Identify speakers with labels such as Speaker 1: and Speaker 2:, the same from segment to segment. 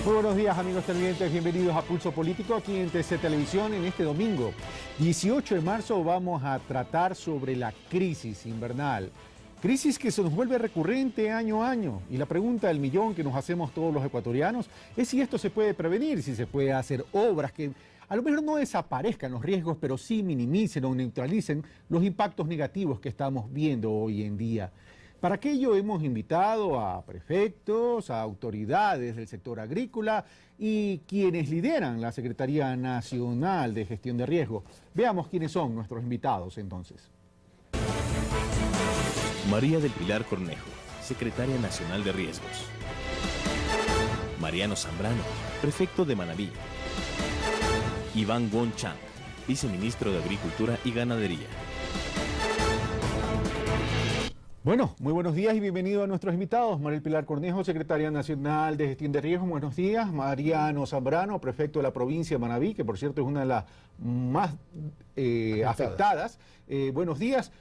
Speaker 1: Muy buenos días, amigos televidentes, bienvenidos a Pulso Político aquí en TC Televisión. En este domingo, 18 de marzo, vamos a tratar sobre la crisis invernal. Crisis que se nos vuelve recurrente año a año. Y la pregunta del millón que nos hacemos todos los ecuatorianos es si esto se puede prevenir, si se puede hacer obras que a lo mejor no desaparezcan los riesgos, pero sí minimicen o neutralicen los impactos negativos que estamos viendo hoy en día. Para aquello hemos invitado a prefectos, a autoridades del sector agrícola y quienes lideran la Secretaría Nacional de Gestión de Riesgo. Veamos quiénes son nuestros invitados entonces.
Speaker 2: María del Pilar Cornejo, Secretaria Nacional de Riesgos. Mariano Zambrano, Prefecto de Manabí. Iván Gon Chang, Viceministro de Agricultura y Ganadería.
Speaker 1: Bueno, muy buenos días y bienvenidos a nuestros invitados. María del Pilar Cornejo, Secretaria Nacional de Gestión de Riesgos, buenos días. Mariano Zambrano, Prefecto de la provincia de Manabí, que por cierto es una de las más afectadas. Buenos días.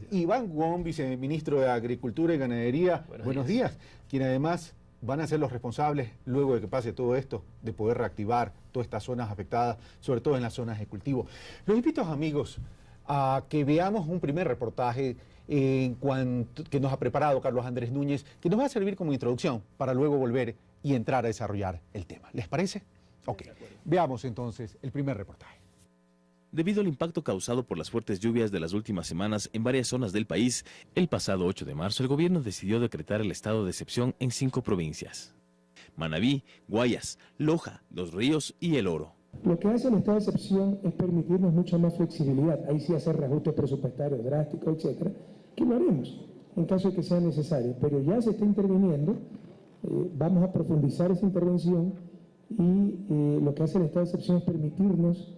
Speaker 1: Iván Gon, Viceministro de Agricultura y Ganadería, buenos días. Quien además van a ser los responsables, luego de que pase todo esto, de poder reactivar todas estas zonas afectadas, sobre todo en las zonas de cultivo. Los invito, amigos, a que veamos un primer reportaje que nos ha preparado Carlos Andrés Núñez, que nos va a servir como introducción para luego volver y entrar a desarrollar el tema. ¿Les parece? Ok. Veamos entonces el primer reportaje.
Speaker 2: Debido al impacto causado por las fuertes lluvias de las últimas semanas en varias zonas del país, el pasado 8 de marzo el gobierno decidió decretar el estado de excepción en 5 provincias: Manabí, Guayas, Loja, Los Ríos y El Oro.
Speaker 3: Lo que hace el estado de excepción es permitirnos mucha más flexibilidad, ahí sí hacer reajustes presupuestarios drásticos, etcétera, que lo haremos en caso de que sea necesario, pero ya se está interviniendo, vamos a profundizar esa intervención y lo que hace el estado de excepción es permitirnos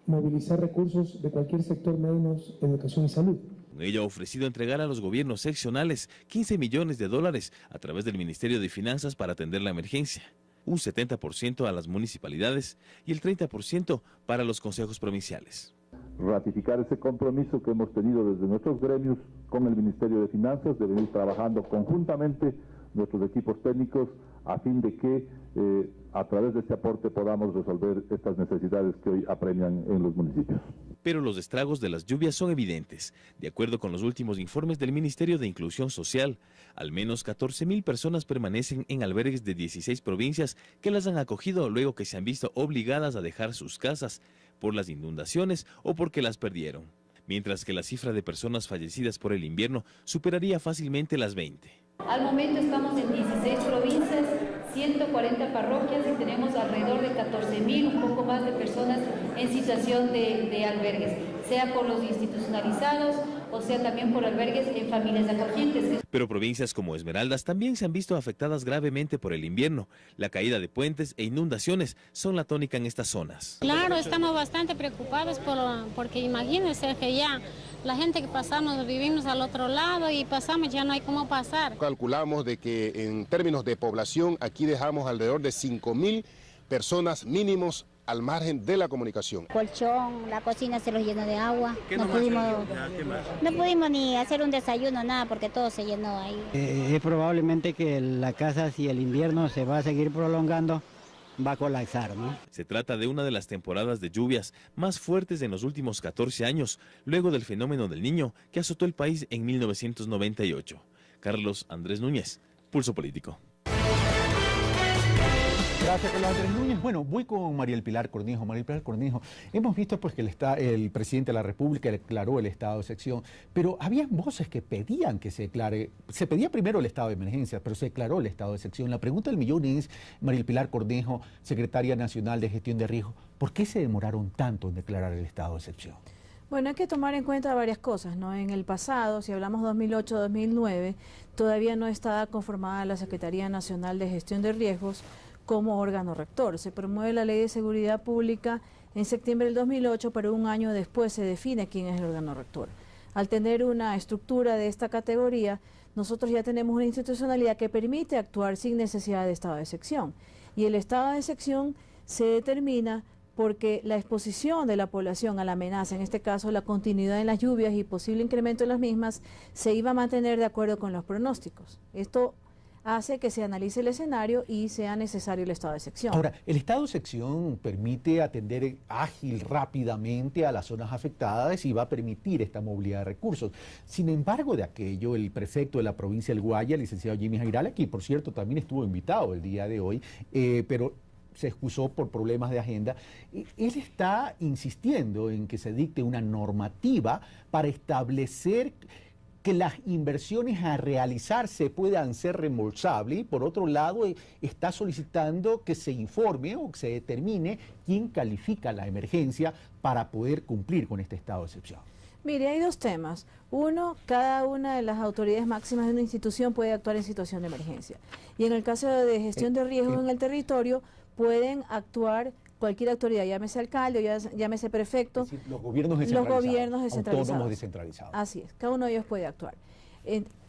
Speaker 3: movilizar recursos de cualquier sector menos educación y salud.
Speaker 2: Con ello ha ofrecido entregar a los gobiernos seccionales 15 millones de dólares a través del Ministerio de Finanzas para atender la emergencia, un 70% a las municipalidades y el 30% para los consejos provinciales.
Speaker 4: Ratificar ese compromiso que hemos tenido desde nuestros gremios con el Ministerio de Finanzas, de venir trabajando conjuntamente nuestros equipos técnicos a fin de que a través de este aporte podamos resolver estas necesidades que hoy apremian en los municipios.
Speaker 2: Pero los estragos de las lluvias son evidentes. De acuerdo con los últimos informes del Ministerio de Inclusión Social, al menos 14.000 personas permanecen en albergues de 16 provincias que las han acogido luego que se han visto obligadas a dejar sus casas por las inundaciones o porque las perdieron, mientras que la cifra de personas fallecidas por el invierno superaría fácilmente las 20.
Speaker 5: Al momento estamos en 16 provincias, 140 parroquias y tenemos alrededor de 14.000, un poco más de personas en situación de albergues, sea por los institucionalizados o sea también por albergues en familias acogientes.
Speaker 2: Pero provincias como Esmeraldas también se han visto afectadas gravemente por el invierno. La caída de puentes e inundaciones son la tónica en estas zonas.
Speaker 6: Claro, estamos bastante preocupados porque imagínense que ya la gente que pasamos, vivimos al otro lado y pasamos, ya no hay cómo pasar.
Speaker 7: Calculamos de que en términos de población aquí dejamos alrededor de 5.000 personas mínimos al margen de la comunicación.
Speaker 8: Colchón, la cocina se los llenó de agua. No pudimos ni hacer un desayuno, nada, porque todo se llenó ahí.
Speaker 9: Es probablemente que la casa, si el invierno se va a seguir prolongando, va a colapsar, ¿no?
Speaker 2: Se trata de una de las temporadas de lluvias más fuertes en los últimos 14 años, luego del fenómeno del Niño que azotó el país en 1998. Carlos Andrés Núñez, Pulso Político.
Speaker 1: Gracias, Carlos Andrés Núñez. Bueno, voy con María del Pilar Cornejo. María del Pilar Cornejo, hemos visto pues que el presidente de la República declaró el estado de excepción, pero había voces que pedían que se declare, se pedía primero el estado de emergencia, pero se declaró el estado de excepción. La pregunta del millón es, María del Pilar Cornejo, Secretaria Nacional de Gestión de Riesgo, ¿por qué se demoraron tanto en declarar el estado de excepción?
Speaker 10: Bueno, hay que tomar en cuenta varias cosas, ¿no? En el pasado, si hablamos 2008-2009, todavía no estaba conformada la Secretaría Nacional de Gestión de Riesgos como órgano rector. Se promueve la Ley de Seguridad Pública en septiembre del 2008, pero un año después se define quién es el órgano rector. Al tener una estructura de esta categoría, nosotros ya tenemos una institucionalidad que permite actuar sin necesidad de estado de excepción. Y el estado de excepción se determina porque la exposición de la población a la amenaza, en este caso la continuidad en las lluvias y posible incremento en las mismas, se iba a mantener de acuerdo con los pronósticos. Esto hace que se analice el escenario y sea necesario el estado de excepción.
Speaker 1: Ahora, el estado de excepción permite atender ágil, rápidamente a las zonas afectadas y va a permitir esta movilidad de recursos. Sin embargo, de aquello, el prefecto de la provincia del Guaya, el licenciado Jimmy Jairala, que por cierto también estuvo invitado el día de hoy, pero se excusó por problemas de agenda, él está insistiendo en que se dicte una normativa para establecer que las inversiones a realizarse puedan ser reembolsables y por otro lado está solicitando que se informe o que se determine quién califica la emergencia para poder cumplir con este estado de excepción.
Speaker 10: Mire, hay dos temas. Uno, cada una de las autoridades máximas de una institución puede actuar en situación de emergencia. Y en el caso de gestión de riesgos en el territorio, pueden actuar cualquier autoridad, llámese alcalde o llámese prefecto.
Speaker 1: Es decir, los gobiernos descentralizados, autónomos descentralizados.
Speaker 10: Así es, cada uno de ellos puede actuar.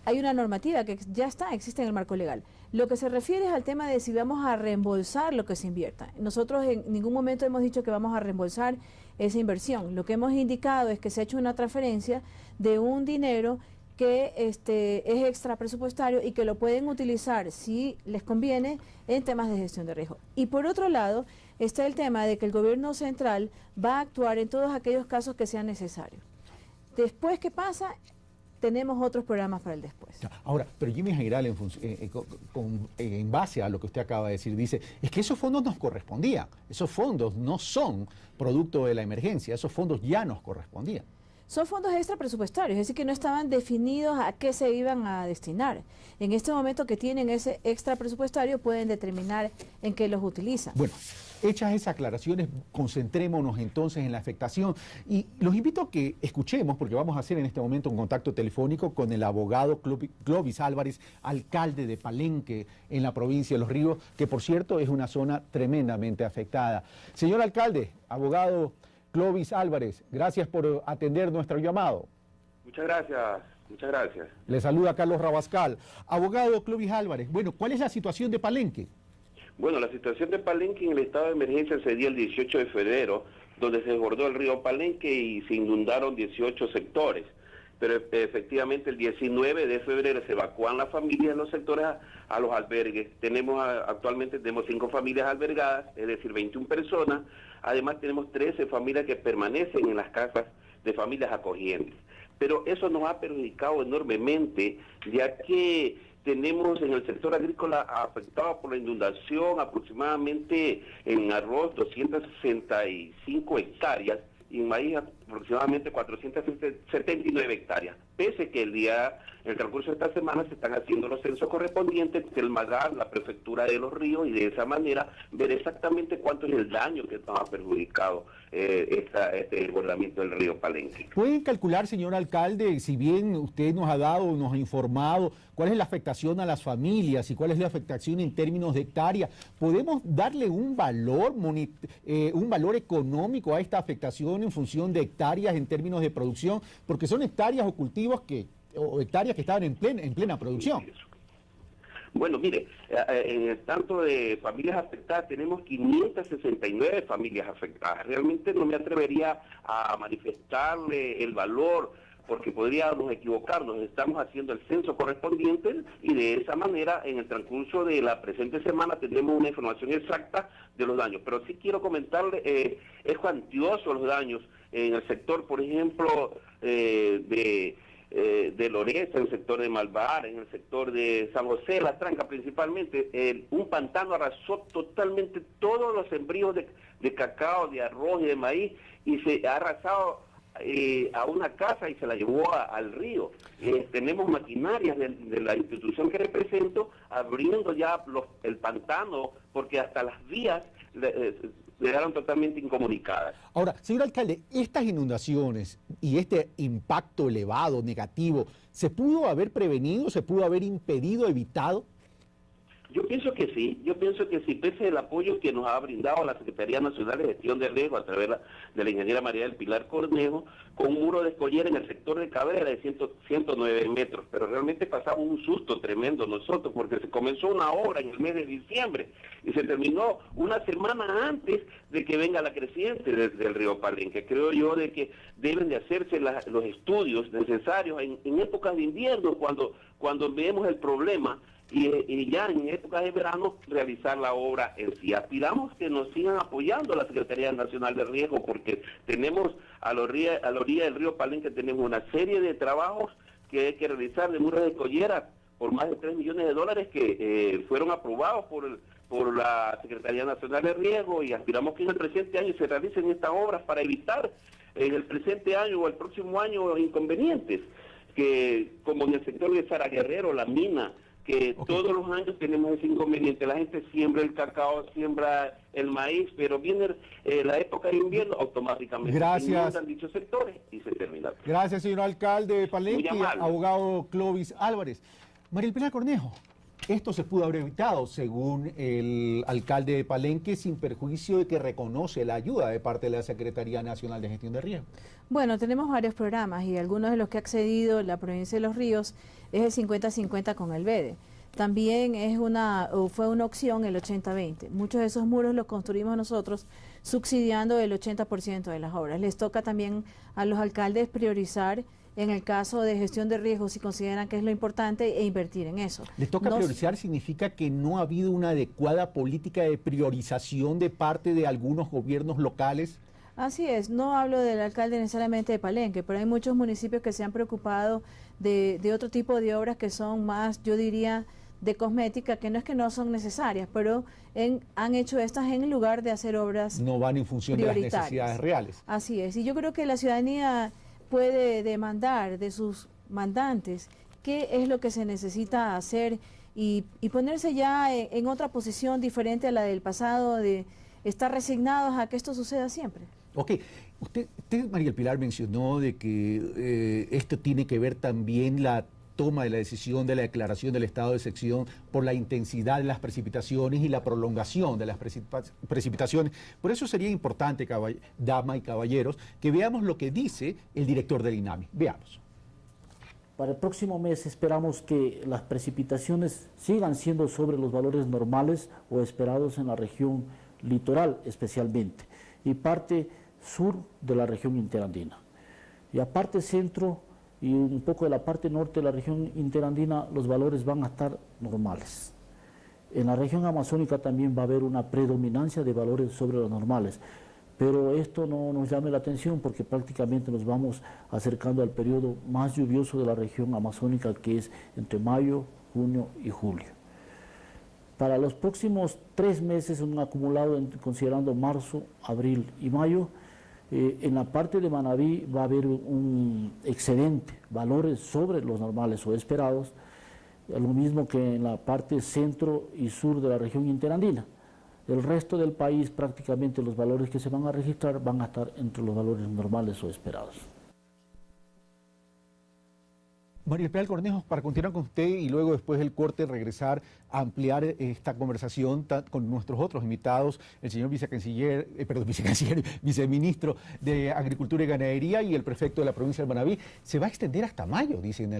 Speaker 10: Hay una normativa que ya existe en el marco legal. Lo que se refiere es al tema de si vamos a reembolsar lo que se invierta. Nosotros en ningún momento hemos dicho que vamos a reembolsar esa inversión. Lo que hemos indicado es que se ha hecho una transferencia de un dinero que es extra presupuestario y que lo pueden utilizar si les conviene en temas de gestión de riesgo. Y por otro lado está el tema de que el gobierno central va a actuar en todos aquellos casos que sean necesarios. Después, ¿qué pasa? Tenemos otros programas para el después.
Speaker 1: Ahora, pero Jimmy Jairala, en base a lo que usted acaba de decir, dice, es que esos fondos nos correspondían, esos fondos no son producto de la emergencia, esos fondos ya nos correspondían.
Speaker 10: Son fondos extra presupuestarios, es decir, que no estaban definidos a qué se iban a destinar. En este momento que tienen ese extra presupuestario pueden determinar en qué los utilizan.
Speaker 1: Bueno, hechas esas aclaraciones, concentrémonos entonces en la afectación y los invito a que escuchemos, porque vamos a hacer en este momento un contacto telefónico con el abogado Clovis Álvarez, alcalde de Palenque en la provincia de Los Ríos, que por cierto es una zona tremendamente afectada. Señor alcalde, abogado Clovis Álvarez, gracias por atender nuestro llamado.
Speaker 11: Muchas gracias, muchas gracias.
Speaker 1: Le saluda Carlos Rabascal. Abogado Clovis Álvarez, bueno, ¿cuál es la situación de Palenque?
Speaker 11: Bueno, la situación de Palenque en el estado de emergencia se dio el 18 de febrero, donde se desbordó el río Palenque y se inundaron 18 sectores. Pero efectivamente el 19 de febrero se evacúan las familias en los sectores a los albergues. Actualmente tenemos 5 familias albergadas, es decir, 21 personas. Además tenemos 13 familias que permanecen en las casas de familias acogientes. Pero eso nos ha perjudicado enormemente, ya que tenemos en el sector agrícola afectado por la inundación aproximadamente en arroz 265 hectáreas y en maíz aproximadamente 479 hectáreas. Pese que en el transcurso de esta semana se están haciendo los censos correspondientes del MAGAR, la prefectura de Los Ríos, y de esa manera ver exactamente cuánto es el daño que nos ha perjudicado este desbordamiento del río Palenque.
Speaker 1: ¿Pueden calcular, señor alcalde, si bien usted nos ha informado cuál es la afectación a las familias y cuál es la afectación en términos de hectáreas? ¿Podemos darle un valor económico a esta afectación en función de hectáreas en términos de producción? Porque son hectáreas o cultivos o hectáreas que estaban en plena producción.
Speaker 11: Bueno, mire, en el tanto de familias afectadas tenemos 569 familias afectadas. Realmente no me atrevería a manifestarle el valor porque podríamos equivocarnos. Estamos haciendo el censo correspondiente y de esa manera en el transcurso de la presente semana tendremos una información exacta de los daños. Pero sí quiero comentarle, es cuantioso los daños en el sector, por ejemplo, de Loreza, en el sector de Malvar, en el sector de San José, La Tranca principalmente. Un pantano arrasó totalmente todos los sembríos de cacao, de arroz y de maíz y se ha arrasado a una casa y se la llevó al río. Tenemos maquinarias de la institución que represento abriendo ya el pantano porque hasta las vías quedaron totalmente incomunicadas.
Speaker 1: Ahora, señor alcalde, estas inundaciones y este impacto elevado, negativo, ¿se pudo haber prevenido, se pudo haber impedido, evitado?
Speaker 11: Yo pienso que sí, pese al apoyo que nos ha brindado la Secretaría Nacional de Gestión de Riesgo a través de la ingeniera María del Pilar Cornejo, con un muro de escollera en el sector de Cabrera de 109 metros, pero realmente pasamos un susto tremendo nosotros, porque se comenzó una obra en el mes de diciembre y se terminó una semana antes de que venga la creciente del río Palenque. Creo yo de que deben de hacerse los estudios necesarios en épocas de invierno, cuando vemos el problema, y ya en época de verano realizar la obra en sí. Aspiramos que nos sigan apoyando la Secretaría Nacional de Riesgo, porque tenemos a la orilla del río Palenque tenemos una serie de trabajos que hay que realizar de muros de collera por más de 3 millones de dólares que fueron aprobados por la Secretaría Nacional de Riesgo, y aspiramos que en el presente año se realicen estas obras para evitar en el presente año o el próximo año inconvenientes, que como en el sector de Sara Guerrero, la mina, que todos los años tenemos ese inconveniente. La gente siembra el cacao, siembra el maíz, pero viene la época de invierno, automáticamente se inundan dichos sectores y se termina.
Speaker 1: Gracias, señor alcalde de Palenque, abogado Clovis Álvarez. María Pilar Cornejo, esto se pudo haber evitado, según el alcalde de Palenque, sin perjuicio de que reconoce la ayuda de parte de la Secretaría Nacional de Gestión de Riesgo.
Speaker 10: Bueno, tenemos varios programas y algunos de los que ha accedido la provincia de Los Ríos es el 50-50 con el BEDE. También fue una opción el 80-20. Muchos de esos muros los construimos nosotros subsidiando el 80% de las obras. Les toca también a los alcaldes priorizar en el caso de gestión de riesgos si consideran que es lo importante e invertir en eso.
Speaker 1: ¿Les toca priorizar? ¿Significa que no ha habido una adecuada política de priorización de parte de algunos gobiernos locales?
Speaker 10: Así es, no hablo del alcalde necesariamente de Palenque, pero hay muchos municipios que se han preocupado de otro tipo de obras que son más, yo diría, de cosmética, que no son necesarias, pero han hecho estas en lugar de hacer obras
Speaker 1: no van en función de las necesidades reales.
Speaker 10: Así es, y yo creo que la ciudadanía puede demandar de sus mandantes qué es lo que se necesita hacer y ponerse ya en otra posición diferente a la del pasado, de estar resignados a que esto suceda siempre.
Speaker 1: Ok, usted María Pilar, mencionó de que esto tiene que ver también la toma de la decisión de la declaración del estado de excepción por la intensidad de las precipitaciones y la prolongación de las precipitaciones. Por eso sería importante, damas y caballeros, que veamos lo que dice el director del INAMI. Veamos.
Speaker 12: Para el próximo mes esperamos que las precipitaciones sigan siendo sobre los valores normales o esperados en la región litoral especialmente, y parte sur de la región interandina. Y aparte centro y un poco de la parte norte de la región interandina, los valores van a estar normales. En la región amazónica también va a haber una predominancia de valores sobre los normales, pero esto no nos llame la atención porque prácticamente nos vamos acercando al periodo más lluvioso de la región amazónica, que es entre mayo, junio y julio. Para los próximos 3 meses, un acumulado considerando marzo, abril y mayo, en la parte de Manabí va a haber un excedente, valores sobre los normales o esperados, lo mismo que en la parte centro y sur de la región interandina. El resto del país, prácticamente los valores que se van a registrar van a estar entre los valores normales o esperados.
Speaker 1: María Pilar Cornejo, para continuar con usted y luego después del corte regresar a ampliar esta conversación con nuestros otros invitados, el señor viceministro de Agricultura y Ganadería y el prefecto de la provincia de Manabí, se va a extender hasta mayo, dice, en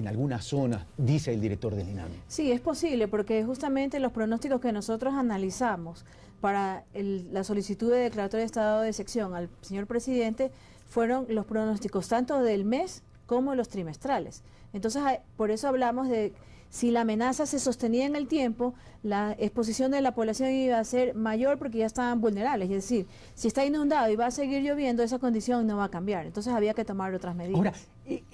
Speaker 1: algunas zonas, dice el director del INAMI.
Speaker 10: Sí, es posible, porque justamente los pronósticos que nosotros analizamos para la solicitud de declaratoria de estado de excepción al señor presidente fueron los pronósticos tanto del mes como los trimestrales. Entonces, por eso hablamos de si la amenaza se sostenía en el tiempo, la exposición de la población iba a ser mayor porque ya estaban vulnerables. Es decir, si está inundado y va a seguir lloviendo, esa condición no va a cambiar. Entonces, había que tomar otras medidas.
Speaker 1: Ahora,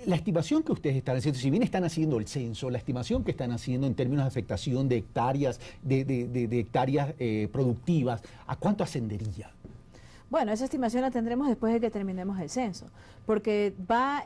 Speaker 1: la estimación que ustedes están haciendo, si bien están haciendo el censo, la estimación que están haciendo en términos de afectación de hectáreas, de hectáreas productivas, ¿a cuánto ascendería?
Speaker 10: Bueno, esa estimación la tendremos después de que terminemos el censo, porque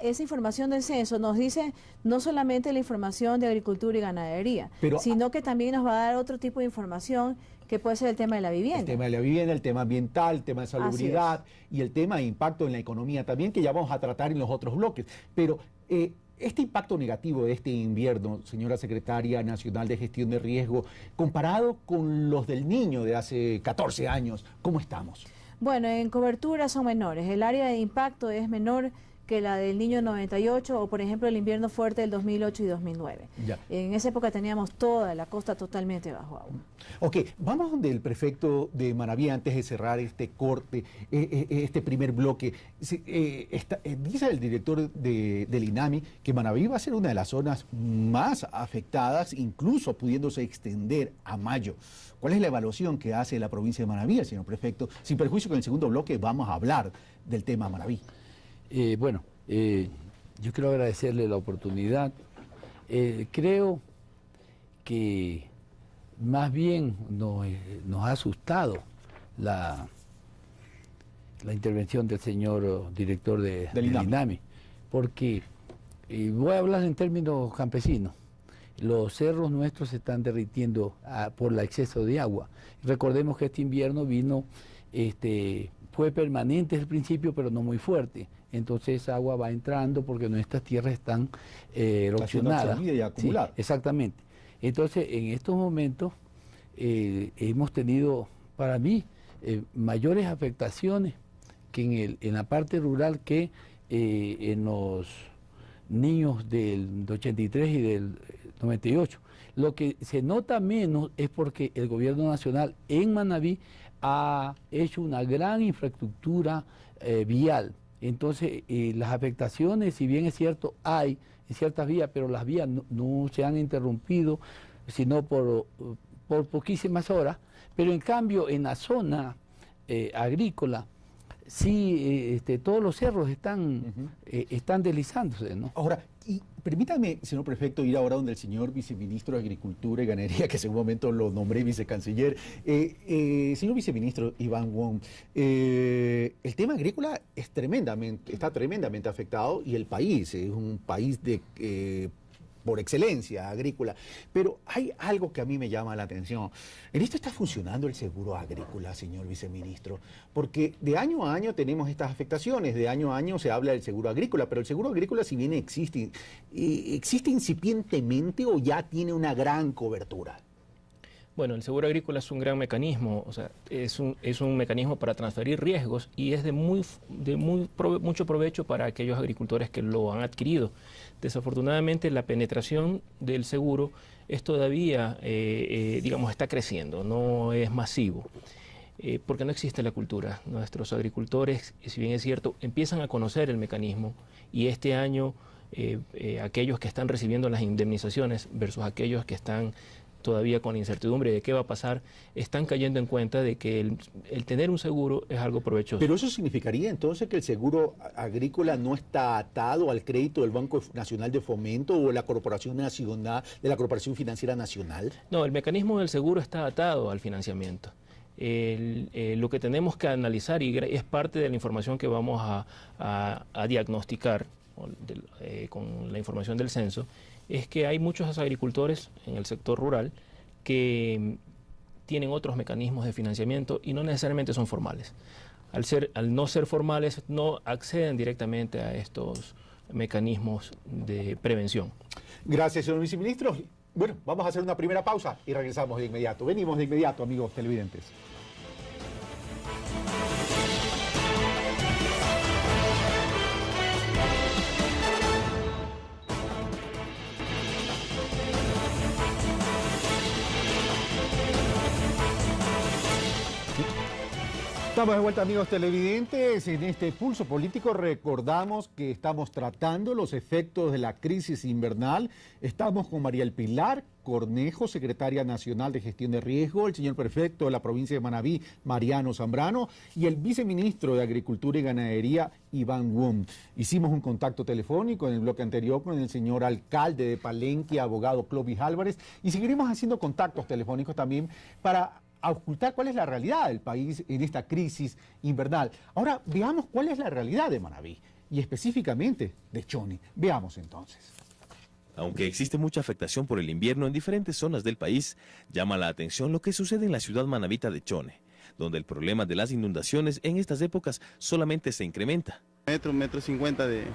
Speaker 10: esa información del censo nos dice no solamente la información de agricultura y ganadería, sino que también nos va a dar otro tipo de información que puede ser el tema de la vivienda.
Speaker 1: El tema de la vivienda, el tema ambiental, el tema de salubridad y el tema de impacto en la economía también, que ya vamos a tratar en los otros bloques. Pero este impacto negativo de este invierno, señora secretaria nacional de gestión de riesgo, comparado con los del Niño de hace 14 años, ¿cómo estamos?
Speaker 10: Bueno, en cobertura son menores. El área de impacto es menor que la del Niño 98 o por ejemplo el invierno fuerte del 2008 y 2009.
Speaker 1: Ya.
Speaker 10: En esa época teníamos toda la costa totalmente bajo agua.
Speaker 1: Ok, vamos donde el prefecto de Manabí antes de cerrar este corte, este primer bloque. Dice el director del INAMI que Manabí va a ser una de las zonas más afectadas, incluso pudiéndose extender a mayo. ¿Cuál es la evaluación que hace la provincia de Manabí, señor prefecto? Sin perjuicio que en el segundo bloque vamos a hablar del tema Manabí.
Speaker 13: Yo quiero agradecerle la oportunidad. Creo que más bien nos ha asustado la intervención del señor director del INAMI, porque voy a hablar en términos campesinos. Los cerros nuestros se están derritiendo por el exceso de agua. Recordemos que este invierno fue permanente al principio, pero no muy fuerte. Entonces esa agua va entrando porque nuestras tierras están erosionadas.
Speaker 1: Y acumuladas.
Speaker 13: Sí, exactamente. Entonces en estos momentos hemos tenido, para mí, mayores afectaciones que en la parte rural que en los niños del 83 y del 98. Lo que se nota menos es porque el gobierno nacional en Manabí ha hecho una gran infraestructura vial. Entonces, las afectaciones, si bien es cierto, hay en ciertas vías, pero las vías no se han interrumpido, sino por poquísimas horas. Pero en cambio, en la zona agrícola, sí, todos los cerros están deslizándose, ¿no?
Speaker 1: Ahora, y permítame, señor prefecto, ir ahora donde el señor viceministro de Agricultura y Ganadería, que en un momento lo nombré vicecanciller. Señor viceministro Iván Wong, el tema agrícola está tremendamente afectado y el país es un país por excelencia agrícola, pero hay algo que a mí me llama la atención. En esto está funcionando el seguro agrícola, señor viceministro, porque de año a año tenemos estas afectaciones, de año a año se habla del seguro agrícola, pero el seguro agrícola, si bien existe incipientemente o ya tiene una gran cobertura.
Speaker 14: Bueno, el seguro agrícola es un gran mecanismo, o sea, es un mecanismo para transferir riesgos y es de mucho provecho para aquellos agricultores que lo han adquirido. Desafortunadamente, la penetración del seguro es todavía, digamos, está creciendo, no es masivo, porque no existe la cultura. Nuestros agricultores, si bien es cierto, empiezan a conocer el mecanismo y este año aquellos que están recibiendo las indemnizaciones versus aquellos que están todavía con incertidumbre de qué va a pasar, están cayendo en cuenta de que el tener un seguro es algo provechoso.
Speaker 1: Pero eso significaría entonces que el seguro agrícola no está atado al crédito del Banco Nacional de Fomento o de la Corporación Nacional, de la Corporación Financiera Nacional.
Speaker 14: No, el mecanismo del seguro está atado al financiamiento. Lo que tenemos que analizar, y es parte de la información que vamos a diagnosticar con la información del censo, es que hay muchos agricultores en el sector rural que tienen otros mecanismos de financiamiento y no necesariamente son formales. Al no ser formales, no acceden directamente a estos mecanismos de prevención.
Speaker 1: Gracias, señor viceministro. Bueno, vamos a hacer una primera pausa y regresamos de inmediato. Venimos de inmediato, amigos televidentes. Estamos de vuelta, amigos televidentes. En este pulso político recordamos que estamos tratando los efectos de la crisis invernal. Estamos con María Pilar Cornejo, secretaria nacional de gestión de riesgo, el señor prefecto de la provincia de Manabí, Mariano Zambrano, y el viceministro de Agricultura y Ganadería, Iván Wong. Hicimos un contacto telefónico en el bloque anterior con el señor alcalde de Palenque, abogado Clovis Álvarez, y seguiremos haciendo contactos telefónicos también para ocultar cuál es la realidad del país en esta crisis invernal. Ahora veamos cuál es la realidad de Manabí y específicamente de Chone. Veamos entonces.
Speaker 2: Aunque existe mucha afectación por el invierno en diferentes zonas del país, llama la atención lo que sucede en la ciudad manabita de Chone, donde el problema de las inundaciones en estas épocas solamente se incrementa.
Speaker 15: Metro 50 de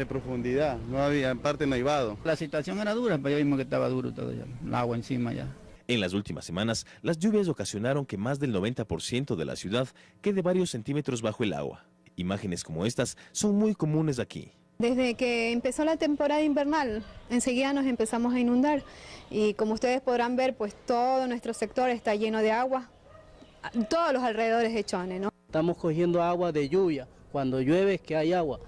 Speaker 15: profundidad, no había, en parte no hay vado.
Speaker 16: La situación era dura, pero yo mismo que estaba duro todo ya, el agua encima ya.
Speaker 2: En las últimas semanas, las lluvias ocasionaron que más del 90% de la ciudad quede varios centímetros bajo el agua. Imágenes como estas son muy comunes aquí.
Speaker 17: Desde que empezó la temporada invernal, enseguida nos empezamos a inundar y como ustedes podrán ver, pues todo nuestro sector está lleno de agua, todos los alrededores de Chone, ¿no?
Speaker 18: Estamos cogiendo agua de lluvia, cuando llueve es que hay agua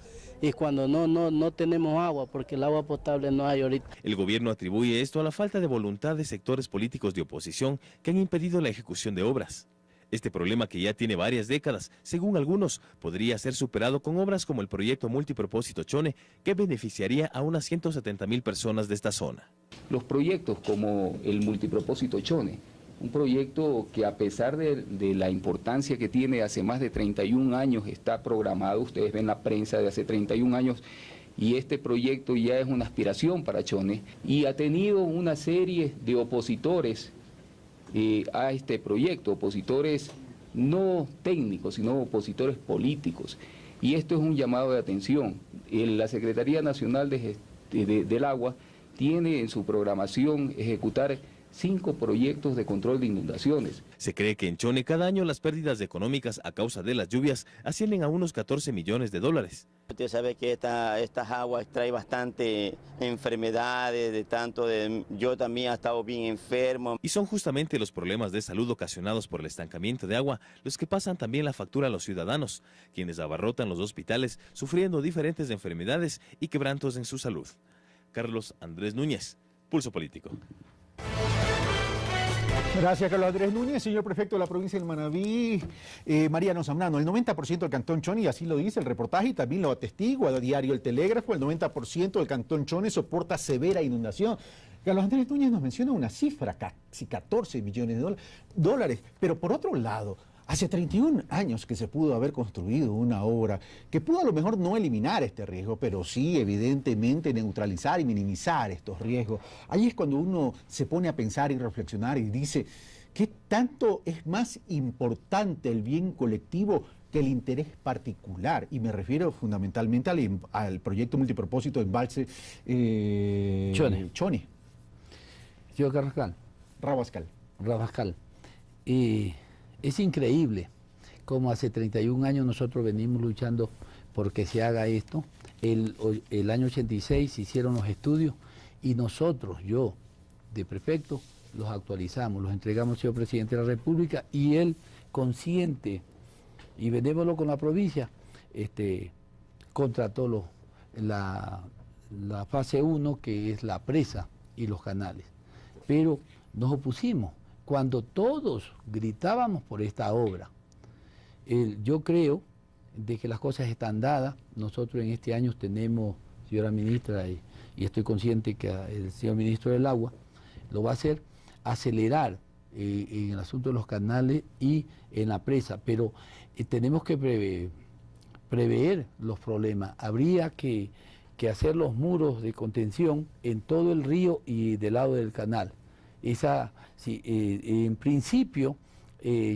Speaker 18: y cuando no tenemos agua, porque el agua potable no hay ahorita.
Speaker 2: El gobierno atribuye esto a la falta de voluntad de sectores políticos de oposición que han impedido la ejecución de obras. Este problema, que ya tiene varias décadas, según algunos, podría ser superado con obras como el proyecto multipropósito Chone, que beneficiaría a unas 170.000 personas de esta zona.
Speaker 19: Los proyectos como el multipropósito Chone, un proyecto que a pesar de la importancia que tiene, hace más de 31 años está programado, ustedes ven la prensa de hace 31 años, y este proyecto ya es una aspiración para Chone, y ha tenido una serie de opositores a este proyecto, opositores no técnicos, sino opositores políticos. Y esto es un llamado de atención. La Secretaría Nacional del Agua tiene en su programación ejecutar 5 proyectos de control de inundaciones.
Speaker 2: Se cree que en Chone cada año las pérdidas económicas a causa de las lluvias ascienden a unos 14 millones de dólares.
Speaker 20: Usted sabe que estas aguas traen bastante enfermedades, yo también he estado bien enfermo.
Speaker 2: Y son justamente los problemas de salud ocasionados por el estancamiento de agua los que pasan también la factura a los ciudadanos, quienes abarrotan los hospitales sufriendo diferentes enfermedades y quebrantos en su salud. Carlos Andrés Núñez, Pulso Político.
Speaker 1: Gracias, Carlos Andrés Núñez. Señor prefecto de la provincia del Manabí, Mariano Zambrano, el 90% del Cantón Chone, y así lo dice el reportaje y también lo atestigua a diario El Telégrafo, el 90% del Cantón Chone soporta severa inundación. Carlos Andrés Núñez nos menciona una cifra, casi 14 millones de dólares, pero por otro lado, hace 31 años que se pudo haber construido una obra que pudo a lo mejor no eliminar este riesgo, pero sí evidentemente neutralizar y minimizar estos riesgos. Ahí es cuando uno se pone a pensar y reflexionar y dice, ¿qué tanto es más importante el bien colectivo que el interés particular? Y me refiero fundamentalmente al proyecto multipropósito de embalse Chone.
Speaker 13: Señor Carrascal. Rabascal. Es increíble cómo hace 31 años nosotros venimos luchando por que se haga esto. El año 86 se hicieron los estudios y nosotros, yo, de prefecto, los actualizamos, los entregamos al señor presidente de la República y él, consciente y benévolo con la provincia, contrató la fase 1, que es la presa y los canales. Pero nos opusimos cuando todos gritábamos por esta obra. Yo creo de que las cosas están dadas. Nosotros en este año tenemos, señora ministra, y estoy consciente que el señor ministro del Agua lo va a hacer, acelerar en el asunto de los canales y en la presa, pero tenemos que prever los problemas. Habría que hacer los muros de contención en todo el río y del lado del canal. En principio,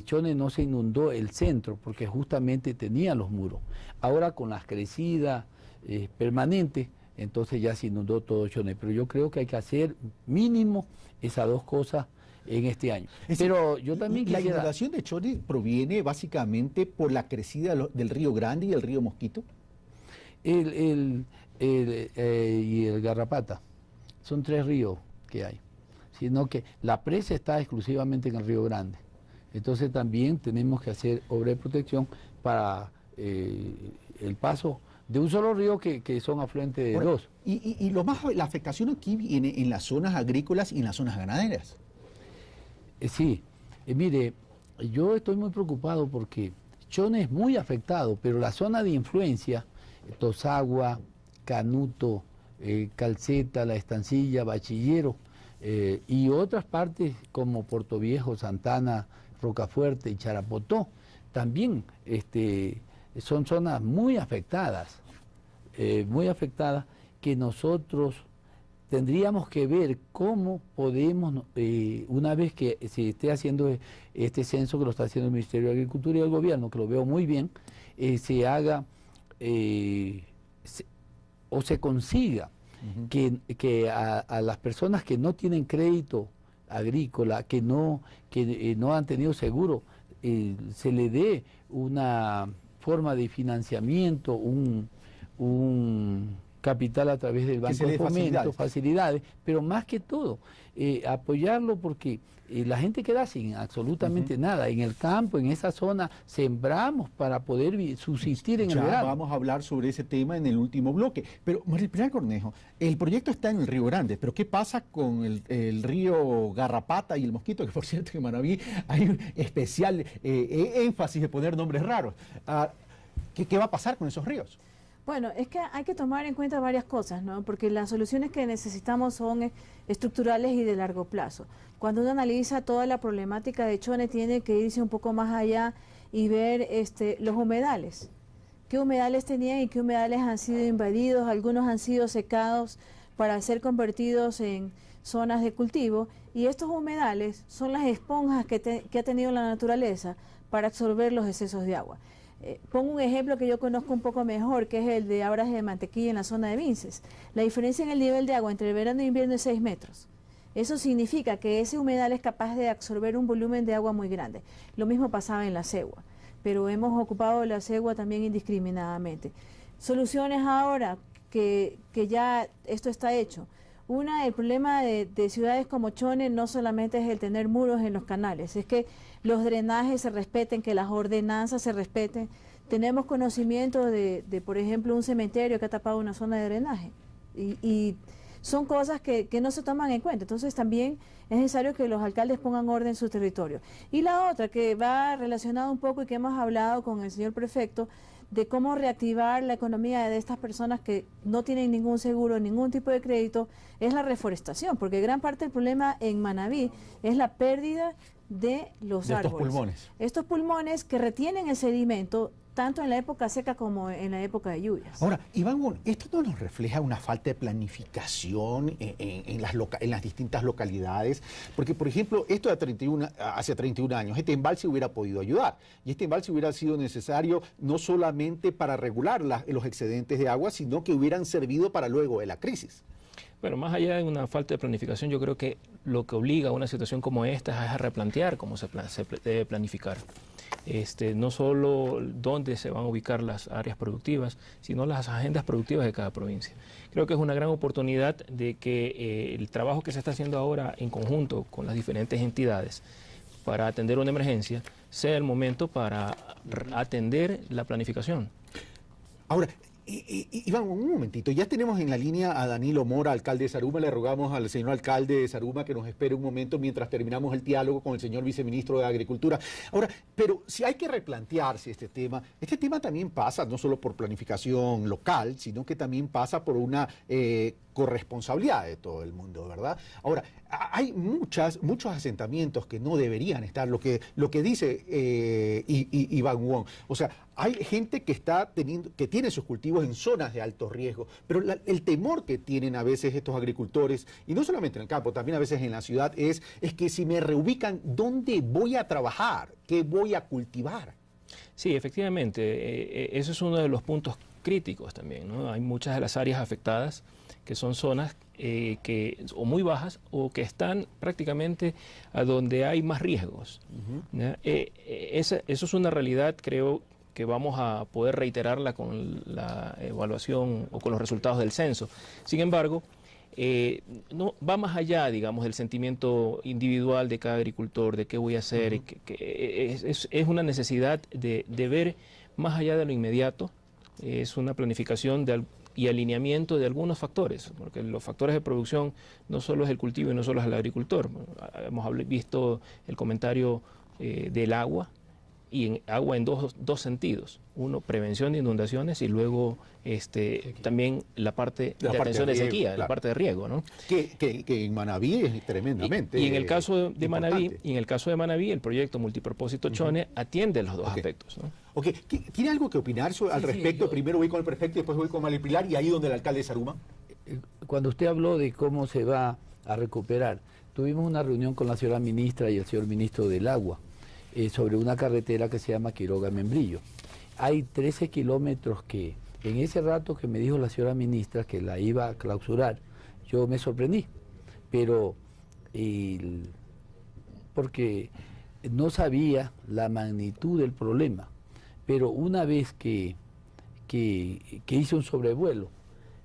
Speaker 13: Chone no se inundó el centro porque justamente tenía los muros. Ahora con las crecidas permanentes, entonces ya se inundó todo Chone. Pero yo creo que hay que hacer mínimo esas dos cosas en este año. Pero yo también
Speaker 1: ¿La inundación de Chone proviene básicamente por la crecida del río Grande y el río Mosquito?
Speaker 13: Y el Garrapata. Son 3 ríos que hay. Sino que la presa está exclusivamente en el Río Grande. Entonces también tenemos que hacer obra de protección para el paso de un solo río que son afluentes de dos.
Speaker 1: Y la afectación aquí viene en las zonas agrícolas y en las zonas ganaderas.
Speaker 13: Sí, mire, yo estoy muy preocupado porque Chone es muy afectado, pero la zona de influencia, Tosagua, Canuto, Calceta, La Estancilla, Bachillero, y otras partes como Puerto Viejo, Santana, Rocafuerte y Charapotó, también son zonas muy afectadas que nosotros tendríamos que ver cómo podemos, una vez que se esté haciendo este censo que lo está haciendo el Ministerio de Agricultura y el Gobierno, que lo veo muy bien, se haga o se consiga que a las personas que no tienen crédito agrícola, que no han tenido seguro, se le dé una forma de financiamiento, un capital a través del Banco de Fomento, facilidades, pero más que todo, apoyarlo porque la gente queda sin absolutamente nada. En el campo, en esa zona, sembramos para poder subsistir en el verano.
Speaker 1: Vamos a hablar sobre ese tema en el último bloque. Pero, María Pilar Cornejo, el proyecto está en el Río Grande, pero ¿qué pasa con el río Garrapata y el Mosquito? Que por cierto en Manabí hay un especial énfasis de poner nombres raros. ¿Qué va a pasar con esos ríos?
Speaker 10: Bueno, es que hay que tomar en cuenta varias cosas, ¿no? Porque las soluciones que necesitamos son estructurales y de largo plazo. Cuando uno analiza toda la problemática de Chone, tiene que irse un poco más allá y ver los humedales. ¿Qué humedales tenían y qué humedales han sido invadidos? Algunos han sido secados para ser convertidos en zonas de cultivo. Y estos humedales son las esponjas que ha tenido la naturaleza para absorber los excesos de agua. Pongo un ejemplo que yo conozco un poco mejor, que es el de Abras de Mantequilla en la zona de Vinces. La diferencia en el nivel de agua entre verano e invierno es 6 metros. Eso significa que ese humedal es capaz de absorber un volumen de agua muy grande. Lo mismo pasaba en la Segua, pero hemos ocupado la Segua también indiscriminadamente. Soluciones ahora que ya esto está hecho. El problema de ciudades como Chone no solamente es el tener muros en los canales, es que los drenajes se respeten, que las ordenanzas se respeten. Tenemos conocimiento de por ejemplo, un cementerio que ha tapado una zona de drenaje y son cosas que no se toman en cuenta. Entonces también es necesario que los alcaldes pongan orden en su territorio. Y la otra, que va relacionada un poco y que hemos hablado con el señor prefecto, de cómo reactivar la economía de estas personas que no tienen ningún seguro, ningún tipo de crédito, es la reforestación, porque gran parte del problema en Manabí es la pérdida de los árboles. Estos pulmones. Estos pulmones que retienen el sedimento tanto en la época seca como en la época de lluvias.
Speaker 1: Ahora, Iván, ¿esto no nos refleja una falta de planificación en las distintas localidades? Porque, por ejemplo, esto de hace 31 años, este embalse hubiera podido ayudar. Y este embalse hubiera sido necesario no solamente para regular los excedentes de agua, sino que hubieran servido para luego de la crisis.
Speaker 14: Bueno, más allá de una falta de planificación, yo creo que lo que obliga a una situación como esta es a replantear cómo se debe planificar. No solo dónde se van a ubicar las áreas productivas, sino las agendas productivas de cada provincia. Creo que es una gran oportunidad de que el trabajo que se está haciendo ahora en conjunto con las diferentes entidades para atender una emergencia sea el momento para atender la planificación.
Speaker 1: Ahora, Iván, un momentito, ya tenemos en la línea a Danilo Mora, alcalde de Zaruma. Le rogamos al señor alcalde de Zaruma que nos espere un momento mientras terminamos el diálogo con el señor viceministro de Agricultura. Ahora, pero si hay que replantearse este tema también pasa no solo por planificación local, sino que también pasa por una corresponsabilidad de todo el mundo, ¿verdad? Ahora, hay muchos asentamientos que no deberían estar, lo que dice Iván Wong. O sea, hay gente que tiene sus cultivos en zonas de alto riesgo, pero el temor que tienen a veces estos agricultores, y no solamente en el campo, también a veces en la ciudad, es que si me reubican, ¿dónde voy a trabajar? ¿Qué voy a cultivar?
Speaker 14: Sí, efectivamente, eso es uno de los puntos críticos también, ¿no? Hay muchas de las áreas afectadas que son zonas o muy bajas o que están prácticamente a donde hay más riesgos. Eso es una realidad, creo que vamos a poder reiterarla con la evaluación o con los resultados del censo. Sin embargo, no va más allá, digamos, del sentimiento individual de cada agricultor, de qué voy a hacer. Es una necesidad de ver más allá de lo inmediato. Es una planificación y alineamiento de algunos factores, porque los factores de producción no solo es el cultivo y no solo es el agricultor. Hemos visto el comentario del agua, y agua en dos sentidos. Uno, prevención de inundaciones, y luego también la parte de atención de sequía, claro, la parte de riego, ¿no?
Speaker 1: Que en Manabí es tremendamente
Speaker 14: y en el caso de Manabí, el proyecto multipropósito Chone atiende los dos aspectos, ¿no?
Speaker 1: Ok, ¿tiene algo que opinar al respecto? Primero voy con el prefecto y después voy con María Pilar, y ahí donde el alcalde de Zaruma.
Speaker 13: Cuando usted habló de cómo se va a recuperar, tuvimos una reunión con la señora ministra y el señor ministro del Agua sobre una carretera que se llama Quiroga-Membrillo. Hay 13 kilómetros que, en ese rato que me dijo la señora ministra que la iba a clausurar, yo me sorprendí, pero porque no sabía la magnitud del problema. pero una vez que hice un sobrevuelo,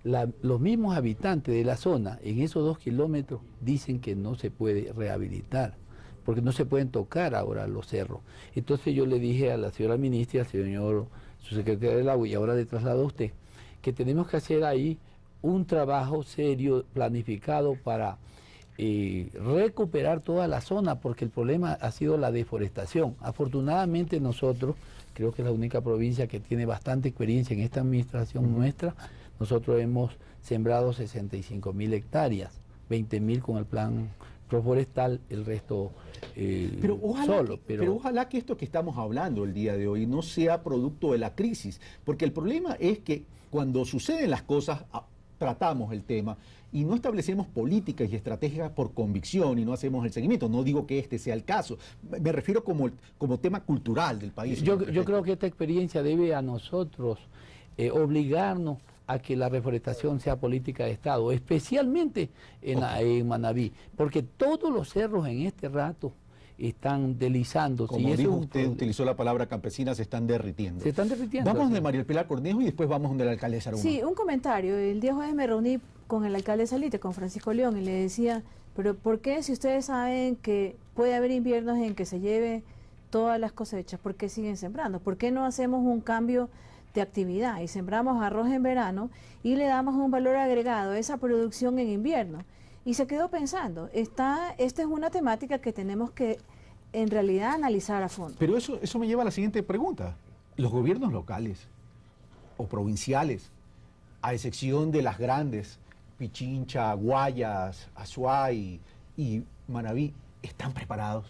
Speaker 13: los mismos habitantes de la zona en esos 2 kilómetros dicen que no se puede rehabilitar, porque no se pueden tocar ahora los cerros. Entonces yo le dije a la señora ministra, al señor subsecretario del Agua, y ahora le traslado a usted, que tenemos que hacer ahí un trabajo serio, planificado para recuperar toda la zona, porque el problema ha sido la deforestación. Afortunadamente nosotros, creo que es la única provincia que tiene bastante experiencia en esta administración nuestra, nosotros hemos sembrado 65.000 hectáreas, 20.000 con el plan proforestal, el resto
Speaker 1: pero ojalá
Speaker 13: solo.
Speaker 1: Pero ojalá que esto que estamos hablando el día de hoy no sea producto de la crisis, porque el problema es que cuando suceden las cosas tratamos el tema y no establecemos políticas y estrategias por convicción y no hacemos el seguimiento. No digo que este sea el caso, me refiero como tema cultural del país.
Speaker 13: Yo creo que esta experiencia debe a nosotros obligarnos a que la reforestación sea política de Estado, especialmente en Manabí, porque todos los cerros en este rato están deslizándose.
Speaker 1: Como dijo usted, utilizó la palabra campesina, se están derritiendo.
Speaker 13: Se están derritiendo.
Speaker 1: Vamos de María Pilar Cornejo y después vamos donde la alcaldesa Saruma.
Speaker 10: Sí, un comentario. El día jueves me reuní con el alcalde Salite, con Francisco León, y le decía, pero ¿por qué si ustedes saben que puede haber inviernos en que se lleve todas las cosechas, por qué siguen sembrando? ¿Por qué no hacemos un cambio de actividad y sembramos arroz en verano y le damos un valor agregado a esa producción en invierno? Y se quedó pensando, esta es una temática que tenemos que en realidad analizar a fondo.
Speaker 1: Pero eso me lleva a la siguiente pregunta. Los gobiernos locales o provinciales, a excepción de las grandes, Pichincha, Guayas, Azuay y Manabí, ¿están preparados?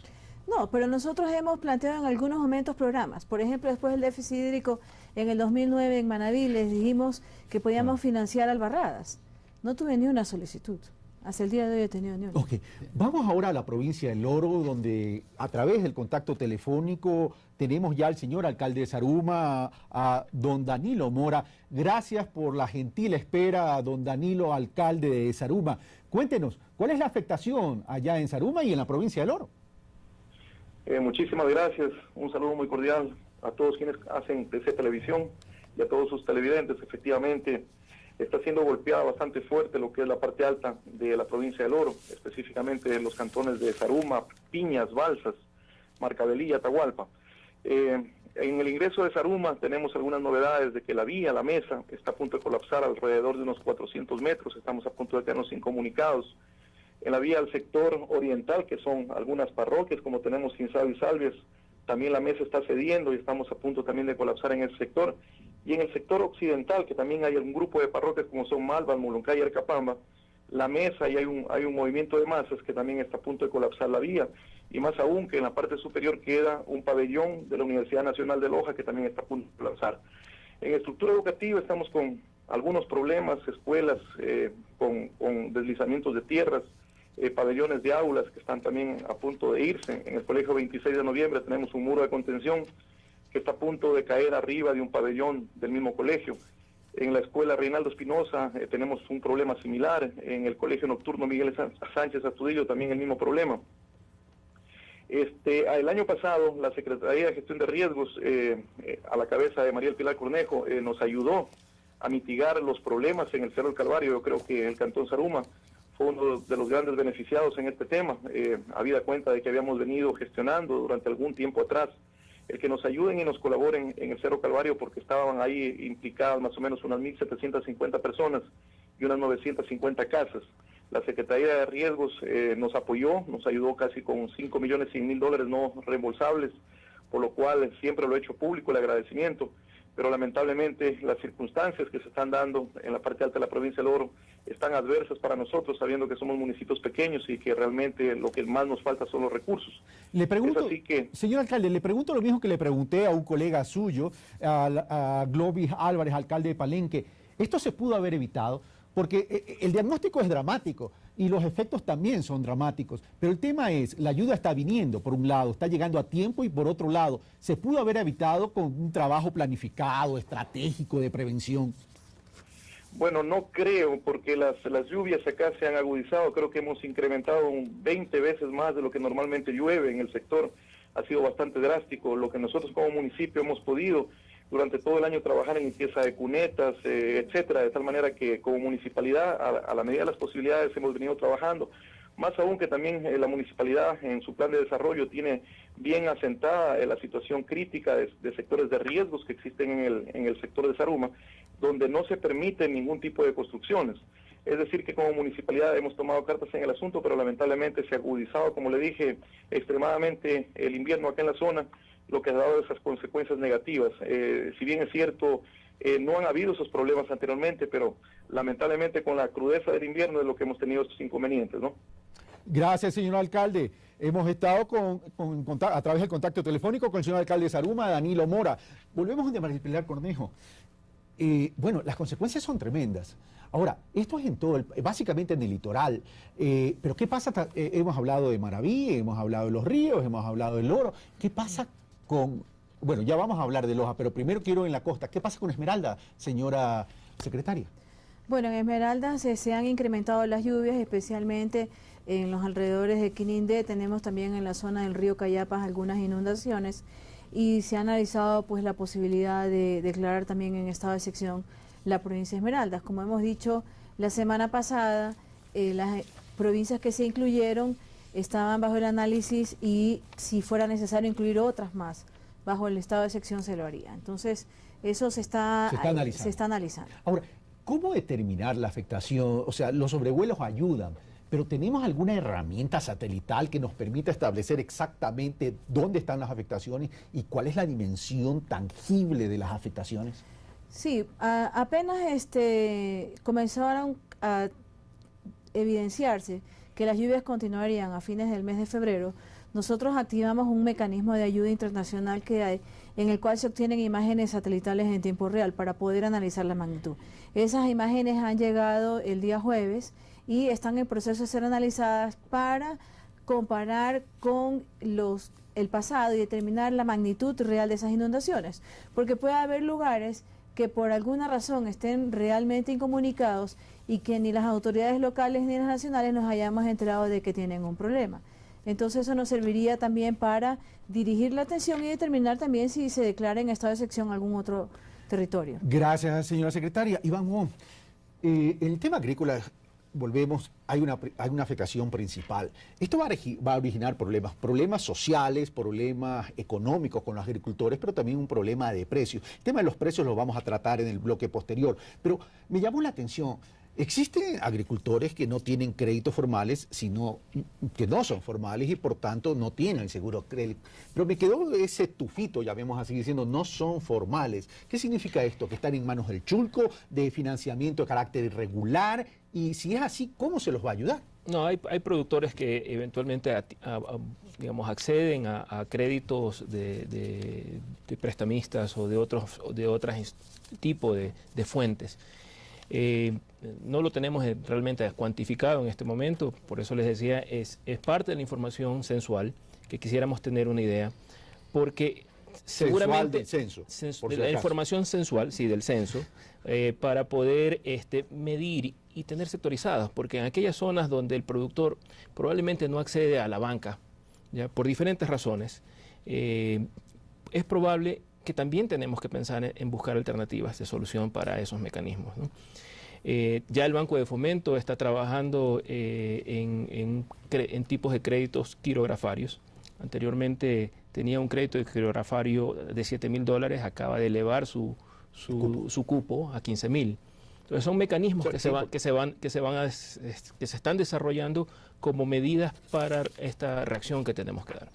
Speaker 10: No, pero nosotros hemos planteado en algunos momentos programas. Por ejemplo, después del déficit hídrico en el 2009 en Manabí les dijimos que podíamos financiar albarradas. No tuve ni una solicitud. Hasta el día de hoy he tenido ni una.
Speaker 1: Ok, vamos ahora a la provincia del Oro, donde a través del contacto telefónico tenemos ya al señor alcalde de Saruma, a don Danilo Mora. Gracias por la gentil espera, don Danilo, alcalde de Saruma. Cuéntenos, ¿cuál es la afectación allá en Saruma y en la provincia del Oro?
Speaker 21: Muchísimas gracias, un saludo muy cordial a todos quienes hacen TC Televisión y a todos sus televidentes. Efectivamente, está siendo golpeada bastante fuerte lo que es la parte alta de la provincia del Oro, específicamente los cantones de Saruma, Piñas, Balsas, Marcabelí, Atahualpa. En el ingreso de Saruma tenemos algunas novedades de que la vía, la mesa, está a punto de colapsar alrededor de unos 400 metros, estamos a punto de quedarnos incomunicados. En la vía al sector oriental, que son algunas parroquias, como tenemos Cinsado y Salvias, también la mesa está cediendo y estamos a punto también de colapsar en ese sector. Y en el sector occidental, que también hay un grupo de parroquias como son Malva, Muluncay y Arcapamba, la mesa y hay un movimiento de masas que también está a punto de colapsar la vía. Y más aún que en la parte superior queda un pabellón de la Universidad Nacional de Loja que también está a punto de colapsar. En estructura educativa estamos con algunos problemas, escuelas con deslizamientos de tierras, pabellones de aulas que están también a punto de irse. En el colegio 26 de noviembre tenemos un muro de contención que está a punto de caer arriba de un pabellón del mismo colegio. En la escuela Reinaldo Espinosa tenemos un problema similar. En el colegio nocturno Miguel Sánchez Astudillo también el mismo problema. El año pasado la Secretaría de Gestión de Riesgos, a la cabeza de María Pilar Cornejo, nos ayudó a mitigar los problemas en el Cerro del Calvario. Yo creo que el Cantón Saruma fue uno de los grandes beneficiados en este tema, habida cuenta de que habíamos venido gestionando durante algún tiempo atrás el que nos ayuden y nos colaboren en el Cerro Calvario, porque estaban ahí implicadas más o menos unas 1.750 personas y unas 950 casas. La Secretaría de Riesgos nos apoyó, nos ayudó casi con $5.100.000 no reembolsables, por lo cual siempre lo he hecho público el agradecimiento, pero lamentablemente las circunstancias que se están dando en la parte alta de la provincia del Oro están adversas para nosotros, sabiendo que somos municipios pequeños y que realmente lo que más nos falta son los recursos.
Speaker 1: Le pregunto, señor alcalde, le pregunto lo mismo que le pregunté a un colega suyo, a Globis Álvarez, alcalde de Palenque. ¿Esto se pudo haber evitado? Porque el diagnóstico es dramático y los efectos también son dramáticos, pero el tema es, la ayuda está viniendo, por un lado, está llegando a tiempo, y por otro lado, ¿se pudo haber evitado con un trabajo planificado, estratégico de prevención?
Speaker 21: Bueno, no creo, porque las lluvias acá se han agudizado. Creo que hemos incrementado 20 veces más de lo que normalmente llueve en el sector. ha sido bastante drástico. Lo que nosotros como municipio hemos podido durante todo el año trabajar en limpieza de cunetas, etcétera, de tal manera que como municipalidad, a la medida de las posibilidades, hemos venido trabajando. Más aún que también la municipalidad en su plan de desarrollo tiene bien asentada la situación crítica de sectores de riesgos que existen en el sector de Zaruma, donde no se permite ningún tipo de construcciones. Es decir, que como municipalidad hemos tomado cartas en el asunto, pero lamentablemente se ha agudizado, como le dije, extremadamente el invierno acá en la zona, lo que ha dado esas consecuencias negativas. Si bien es cierto, no han habido esos problemas anteriormente, pero lamentablemente con la crudeza del invierno es lo que hemos tenido estos inconvenientes, ¿no?
Speaker 1: Gracias, señor alcalde. Hemos estado a través del contacto telefónico con el señor alcalde de Zaruma, Danilo Mora. Volvemos a María Pilar Cornejo. Bueno, las consecuencias son tremendas. Ahora, esto es en todo, básicamente en el litoral, pero ¿qué pasa? Hemos hablado de Manaví, hemos hablado de los ríos, hemos hablado del Oro. ¿Qué pasa con, bueno, ya vamos a hablar de Loja, pero primero quiero en la costa, ¿qué pasa con Esmeralda, señora secretaria?
Speaker 10: Bueno, en Esmeralda se han incrementado las lluvias, especialmente en los alrededores de Quinindé. Tenemos también en la zona del río Cayapas algunas inundaciones y se ha analizado pues la posibilidad de declarar también en estado de excepción la provincia de Esmeraldas. Como hemos dicho la semana pasada, las provincias que se incluyeron estaban bajo el análisis y si fuera necesario incluir otras más bajo el estado de excepción se lo haría. Entonces, eso se está analizando.
Speaker 1: Ahora, ¿cómo determinar la afectación? O sea, los sobrevuelos ayudan, pero ¿tenemos alguna herramienta satelital que nos permita establecer exactamente dónde están las afectaciones y cuál es la dimensión tangible de las afectaciones?
Speaker 10: Sí, apenas comenzaron a evidenciarse que las lluvias continuarían a fines del mes de febrero, nosotros activamos un mecanismo de ayuda internacional que hay, en el cual se obtienen imágenes satelitales en tiempo real para poder analizar la magnitud. Esas imágenes han llegado el día jueves y están en proceso de ser analizadas para comparar con el pasado y determinar la magnitud real de esas inundaciones, porque puede haber lugares que por alguna razón estén realmente incomunicados y que ni las autoridades locales ni las nacionales nos hayamos enterado de que tienen un problema. Entonces eso nos serviría también para dirigir la atención y determinar también si se declara en estado de excepción algún otro territorio.
Speaker 1: Gracias, señora secretaria. Iván Wong, el tema agrícola, volvemos, hay una afectación principal. Esto va a originar problemas sociales, problemas económicos con los agricultores, pero también un problema de precios. El tema de los precios lo vamos a tratar en el bloque posterior, pero me llamó la atención. Existen agricultores que no tienen créditos formales, sino que no son formales y por tanto no tienen el seguro crédito. Pero me quedó ese tufito, llamémos así, diciendo no son formales. ¿Qué significa esto? ¿Que están en manos del chulco, de financiamiento de carácter irregular? Y si es así, ¿cómo se los va a ayudar?
Speaker 14: No, hay productores que eventualmente digamos, acceden a créditos de prestamistas o de otros tipos de fuentes. No lo tenemos realmente cuantificado en este momento, por eso les decía, es parte de la información censual que quisiéramos tener una idea, porque seguramente
Speaker 1: del censo,
Speaker 14: de la información censual, sí, del censo, para poder medir y tener sectorizadas, porque en aquellas zonas donde el productor probablemente no accede a la banca, ya por diferentes razones, es probable que también tenemos que pensar en buscar alternativas de solución para esos mecanismos, ¿no? Ya el Banco de Fomento está trabajando en tipos de créditos quirografarios. Anteriormente tenía un crédito de quirografario de $7.000, acaba de elevar su cupo a $15.000. Entonces son mecanismos que se están desarrollando como medidas para esta reacción que tenemos que dar.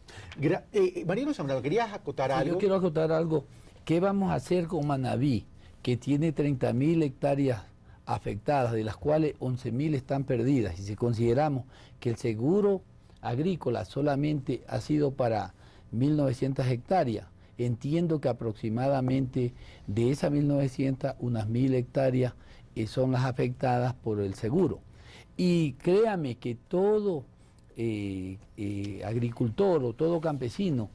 Speaker 1: Mariano Zambrano, ¿querías acotar algo?
Speaker 13: Yo quiero acotar algo. ¿Qué vamos a hacer con Manaví, que tiene 30.000 hectáreas afectadas, de las cuales 11.000 están perdidas? Y si consideramos que el seguro agrícola solamente ha sido para 1.900 hectáreas, entiendo que aproximadamente de esas 1.900, unas 1.000 hectáreas son las afectadas por el seguro. Y créame que todo agricultor o todo campesino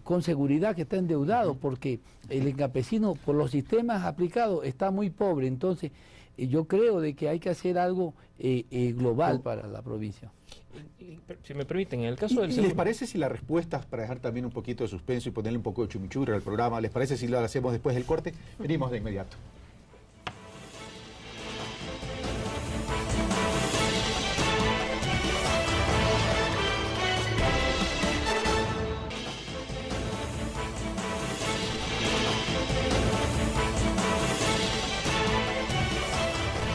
Speaker 13: con seguridad que está endeudado, porque el campesino por los sistemas aplicados está muy pobre. Entonces yo creo de que hay que hacer algo global para la provincia.
Speaker 14: Si me permiten, en el caso del
Speaker 1: seguro... ¿Les parece si la respuesta, para dejar también un poquito de suspenso y ponerle un poco de chimichurri al programa, les parece si lo hacemos después del corte? Venimos de inmediato.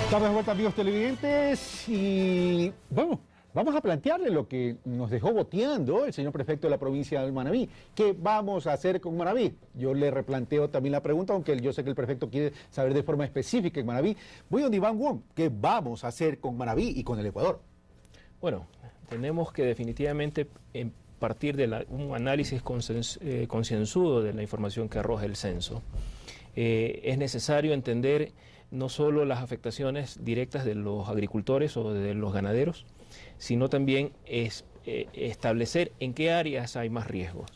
Speaker 1: Estamos de vuelta, amigos televidentes, y bueno, vamos a plantearle lo que nos dejó boteando el señor prefecto de la provincia de Manabí. ¿Qué vamos a hacer con Manabí? Yo le replanteo también la pregunta, aunque yo sé que el prefecto quiere saber de forma específica en Manabí. Voy donde Iván Wong. ¿Qué vamos a hacer con Manabí y con el Ecuador?
Speaker 14: Bueno, tenemos que definitivamente partir de un análisis concienzudo de la información que arroja el censo. Es necesario entender no solo las afectaciones directas de los agricultores o de los ganaderos, sino también establecer en qué áreas hay más riesgos.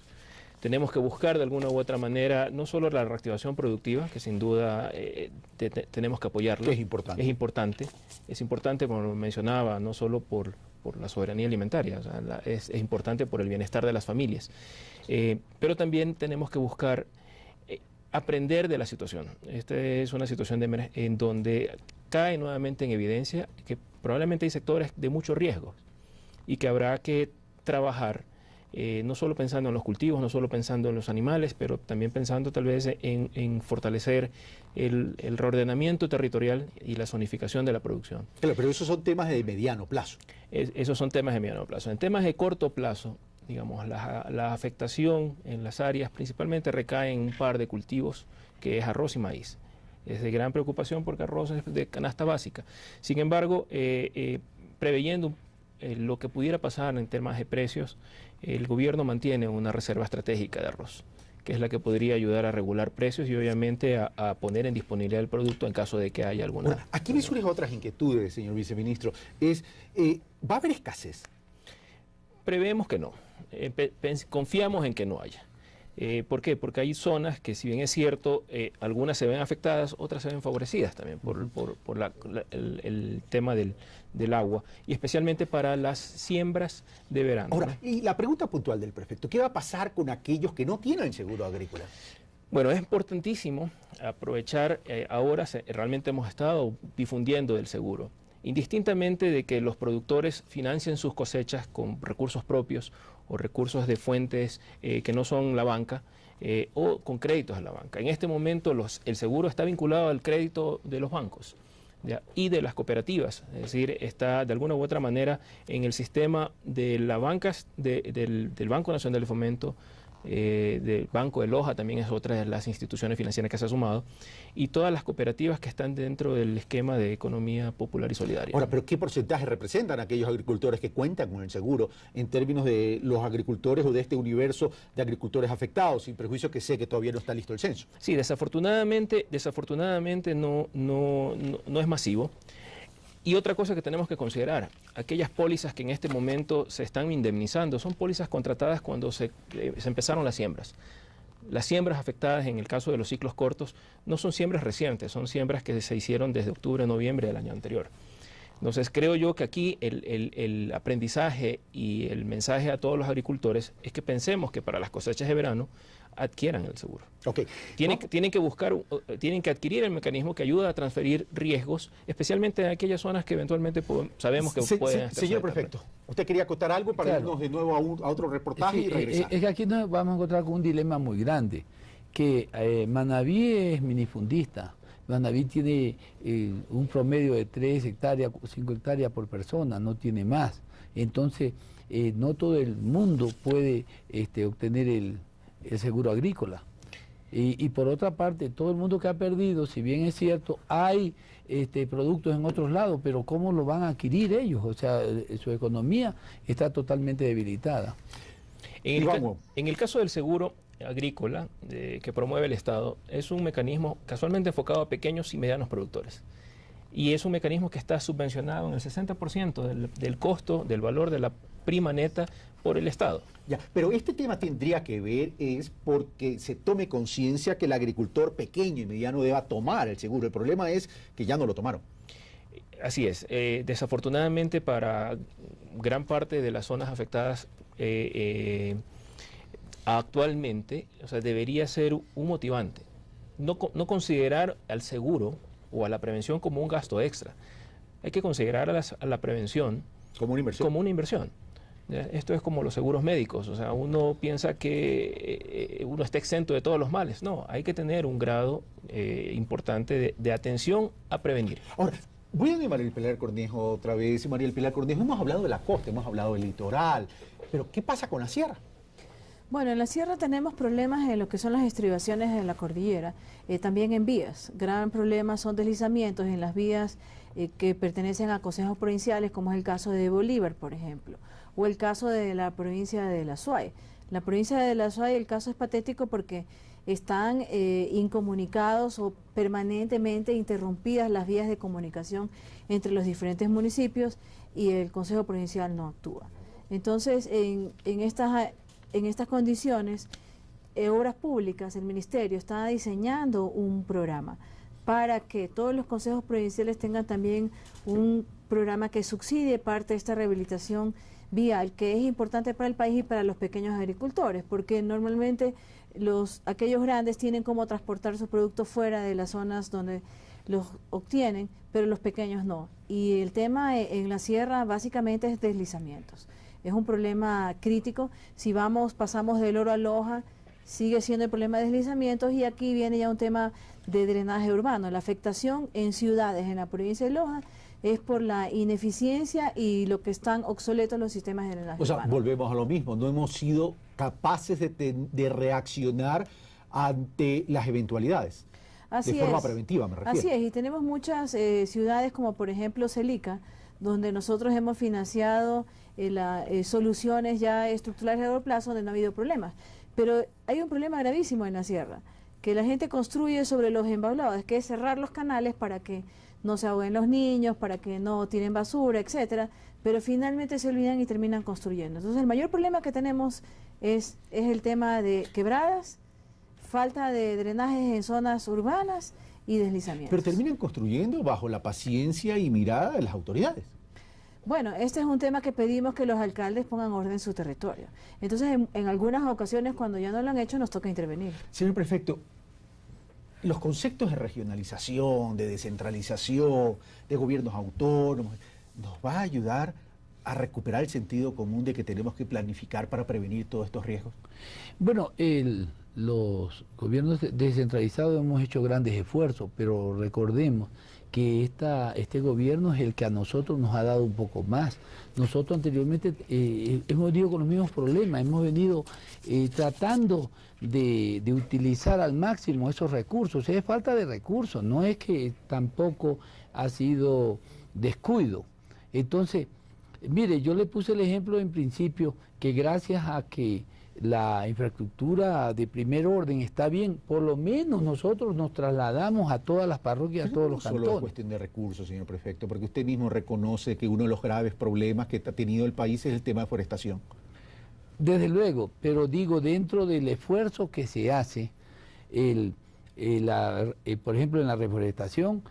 Speaker 14: Tenemos que buscar de alguna u otra manera no solo la reactivación productiva, que sin duda tenemos que apoyarla.
Speaker 1: Es importante.
Speaker 14: Es importante, como mencionaba, no solo por la soberanía alimentaria, o sea, es importante por el bienestar de las familias. Pero también tenemos que buscar aprender de la situación. Esta es una situación en donde cae nuevamente en evidencia que probablemente hay sectores de mucho riesgo y que habrá que trabajar no solo pensando en los cultivos, no solo pensando en los animales, pero también pensando tal vez en fortalecer el reordenamiento territorial y la zonificación de la producción.
Speaker 1: Claro, pero esos son temas de mediano plazo.
Speaker 14: Esos son temas de mediano plazo. En temas de corto plazo, digamos, la afectación en las áreas principalmente recae en un par de cultivos, que es arroz y maíz. Es de gran preocupación porque arroz es de canasta básica. Sin embargo, preveyendo lo que pudiera pasar en temas de precios, el gobierno mantiene una reserva estratégica de arroz, que es la que podría ayudar a regular precios y obviamente a poner en disponibilidad el producto en caso de que haya alguna...
Speaker 1: Bueno, aquí me surgen otras inquietudes, señor viceministro. ¿Va a haber escasez?
Speaker 14: Prevemos que no. Confiamos en que no haya. ¿Por qué? Porque hay zonas que, si bien es cierto, algunas se ven afectadas, otras se ven favorecidas también por el tema del agua, y especialmente para las siembras de verano.
Speaker 1: Ahora, y la pregunta puntual del prefecto, ¿qué va a pasar con aquellos que no tienen seguro agrícola?
Speaker 14: Bueno, es importantísimo aprovechar, ahora realmente hemos estado difundiendo el seguro, indistintamente de que los productores financien sus cosechas con recursos propios o recursos de fuentes que no son la banca o con créditos de la banca. En este momento el seguro está vinculado al crédito de los bancos, ¿ya? Y de las cooperativas, es decir, está de alguna u otra manera en el sistema de las bancas del Banco Nacional de Fomento, del Banco de Loja, también es otra de las instituciones financieras que se ha sumado, y todas las cooperativas que están dentro del esquema de economía popular y solidaria.
Speaker 1: Ahora, ¿pero qué porcentaje representan aquellos agricultores que cuentan con el seguro en términos de los agricultores o de este universo de agricultores afectados, sin perjuicio que sé que todavía no está listo el censo?
Speaker 14: Sí, desafortunadamente no es masivo. Y otra cosa que tenemos que considerar, aquellas pólizas que en este momento se están indemnizando son pólizas contratadas cuando se empezaron las siembras. Las siembras afectadas en el caso de los ciclos cortos no son siembras recientes, son siembras que se hicieron desde octubre, noviembre del año anterior. Entonces creo yo que aquí el aprendizaje y el mensaje a todos los agricultores es que pensemos que para las cosechas de verano adquieran el seguro.
Speaker 1: Okay.
Speaker 14: Tienen que adquirir el mecanismo que ayuda a transferir riesgos, especialmente en aquellas zonas que eventualmente sabemos que pueden...
Speaker 1: Señor prefecto, ¿usted quería acotar algo para irnos de nuevo a otro reportaje y regresar?
Speaker 13: Es que aquí nos vamos a encontrar con un dilema muy grande, que Manabí es minifundista. Manabí tiene un promedio de 3 hectáreas, 5 hectáreas por persona, no tiene más. Entonces, no todo el mundo puede obtener el seguro agrícola. Y por otra parte, todo el mundo que ha perdido, si bien es cierto, hay productos en otros lados, pero ¿cómo lo van a adquirir ellos? O sea, su economía está totalmente debilitada.
Speaker 14: En el caso del seguro agrícola que promueve el Estado, es un mecanismo casualmente enfocado a pequeños y medianos productores. Y es un mecanismo que está subvencionado en el 60% del costo, del valor de la prima neta por el Estado.
Speaker 1: Ya, pero este tema tendría que ver es porque se tome conciencia que el agricultor pequeño y mediano deba tomar el seguro. El problema es que ya no lo tomaron.
Speaker 14: Así es. Desafortunadamente para gran parte de las zonas afectadas actualmente, o sea, debería ser un motivante. No considerar al seguro o a la prevención como un gasto extra. Hay que considerar a la prevención
Speaker 1: como una inversión.
Speaker 14: ¿Ya? Esto es como los seguros médicos, o sea, uno piensa que uno está exento de todos los males. No, hay que tener un grado importante de atención a prevenir.
Speaker 1: Ahora, voy a María Pilar Cornejo otra vez. María Pilar Cornejo, hemos hablado de la costa, hemos hablado del litoral, pero ¿qué pasa con la sierra?
Speaker 10: Bueno, en la sierra tenemos problemas en lo que son las estribaciones de la cordillera, también en vías. Gran problema son deslizamientos en las vías que pertenecen a consejos provinciales, como es el caso de Bolívar, por ejemplo, o el caso de la provincia de La Suay. La provincia de La Suay, el caso es patético porque están incomunicados o permanentemente interrumpidas las vías de comunicación entre los diferentes municipios y el Consejo Provincial no actúa. Entonces, en estas condiciones, Obras Públicas, el Ministerio está diseñando un programa para que todos los consejos provinciales tengan también un programa que subsidie parte de esta rehabilitación vial, que es importante para el país y para los pequeños agricultores, porque normalmente aquellos grandes tienen cómo transportar sus productos fuera de las zonas donde los obtienen, pero los pequeños no. Y el tema en la sierra básicamente es deslizamientos. Es un problema crítico. Si pasamos del Oro a Loja, sigue siendo el problema de deslizamientos, y aquí viene ya un tema de drenaje urbano. La afectación en ciudades en la provincia de Loja es por la ineficiencia y lo que están obsoletos los sistemas de drenaje urbano.
Speaker 1: Volvemos a lo mismo, no hemos sido capaces de reaccionar ante las eventualidades.
Speaker 10: Así
Speaker 1: de forma preventiva, me refiero.
Speaker 10: Así es, y tenemos muchas ciudades como por ejemplo Celica, donde nosotros hemos financiado soluciones ya estructurales a largo plazo donde no ha habido problemas. Pero hay un problema gravísimo en la sierra, que la gente construye sobre los embalados, que es cerrar los canales para que no se ahoguen los niños, para que no tiren basura, etcétera, pero finalmente se olvidan y terminan construyendo. Entonces el mayor problema que tenemos es el tema de quebradas, falta de drenajes en zonas urbanas y deslizamientos.
Speaker 1: Pero terminan construyendo bajo la paciencia y mirada de las autoridades.
Speaker 10: Bueno, este es un tema que pedimos que los alcaldes pongan orden en su territorio. Entonces, en algunas ocasiones, cuando ya no lo han hecho, nos toca intervenir.
Speaker 1: Señor prefecto, los conceptos de regionalización, de descentralización, de gobiernos autónomos, ¿nos va a ayudar a recuperar el sentido común de que tenemos que planificar para prevenir todos estos riesgos?
Speaker 13: Bueno, los gobiernos descentralizados hemos hecho grandes esfuerzos, pero recordemos que este gobierno es el que a nosotros nos ha dado un poco más. Nosotros anteriormente hemos venido con los mismos problemas, hemos venido tratando de utilizar al máximo esos recursos. Es falta de recursos, no es que tampoco ha sido descuido. Entonces, mire, yo le puse el ejemplo en principio que gracias a que la infraestructura de primer orden está bien, por lo menos nosotros nos trasladamos a todas las parroquias, a todos los cantones.
Speaker 1: No solo es cuestión de recursos, señor prefecto, porque usted mismo reconoce que uno de los graves problemas que ha tenido el país es el tema de forestación.
Speaker 13: Desde luego, pero digo, dentro del esfuerzo que se hace, por ejemplo, en la reforestación,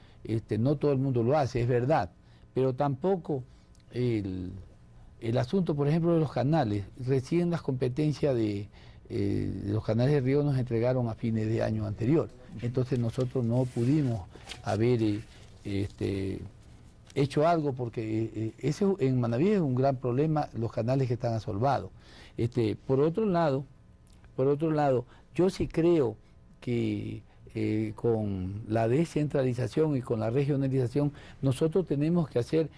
Speaker 13: no todo el mundo lo hace, es verdad, pero tampoco el asunto, por ejemplo, de los canales. Recién las competencias de los canales de río nos entregaron a fines de año anterior. Entonces nosotros no pudimos haber hecho algo porque ese en Manaví es un gran problema, los canales que están asolvados. Por otro lado, yo sí creo que con la descentralización y con la regionalización nosotros tenemos que hacer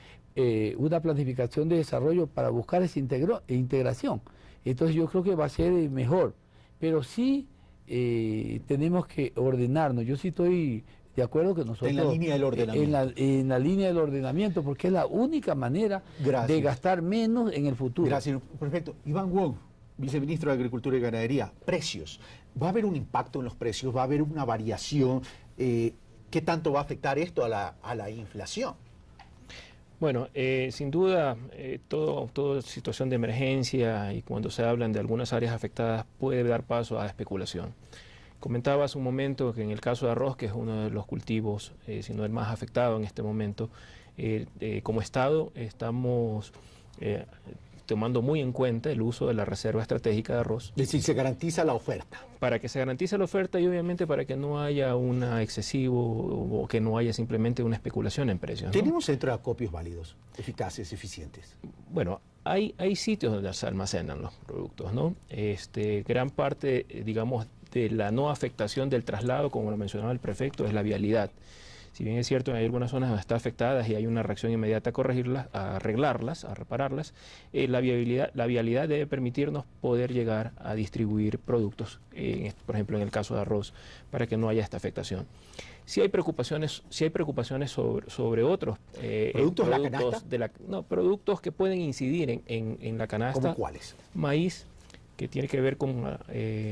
Speaker 13: una planificación de desarrollo para buscar esa integración. Entonces yo creo que va a ser mejor, pero sí tenemos que ordenarnos. Yo sí estoy de acuerdo que nosotros...
Speaker 1: En la línea del ordenamiento.
Speaker 13: En la línea del ordenamiento, porque es la única manera de gastar menos en el futuro.
Speaker 1: Gracias. Perfecto. Iván Wong, viceministro de Agricultura y Ganadería. Precios. ¿Va a haber un impacto en los precios? ¿Va a haber una variación? ¿Qué tanto va a afectar esto a la inflación?
Speaker 14: Bueno, sin duda, toda situación de emergencia y cuando se hablan de algunas áreas afectadas puede dar paso a especulación. Comentaba hace un momento que en el caso de arroz, que es uno de los cultivos, si no el más afectado en este momento, como Estado estamos tomando muy en cuenta el uso de la reserva estratégica de arroz.
Speaker 1: Es decir, se garantiza la oferta.
Speaker 14: Para que se garantice la oferta y obviamente para que no haya un excesivo o que no haya simplemente una especulación en precios, ¿no?
Speaker 1: ¿Tenemos centros de acopios válidos, eficaces, eficientes?
Speaker 14: Bueno, hay sitios donde se almacenan los productos, ¿no? Gran parte, digamos, de la no afectación del traslado, como lo mencionaba el prefecto, es la vialidad. Si bien es cierto, hay algunas zonas donde están afectadas y hay una reacción inmediata a corregirlas, a arreglarlas, a repararlas, la vialidad debe permitirnos poder llegar a distribuir productos, por ejemplo, en el caso de arroz, para que no haya esta afectación. Sí hay preocupaciones sobre otros productos que pueden incidir en la canasta.
Speaker 1: ¿Cómo cuáles?
Speaker 14: Maíz, que tiene que ver con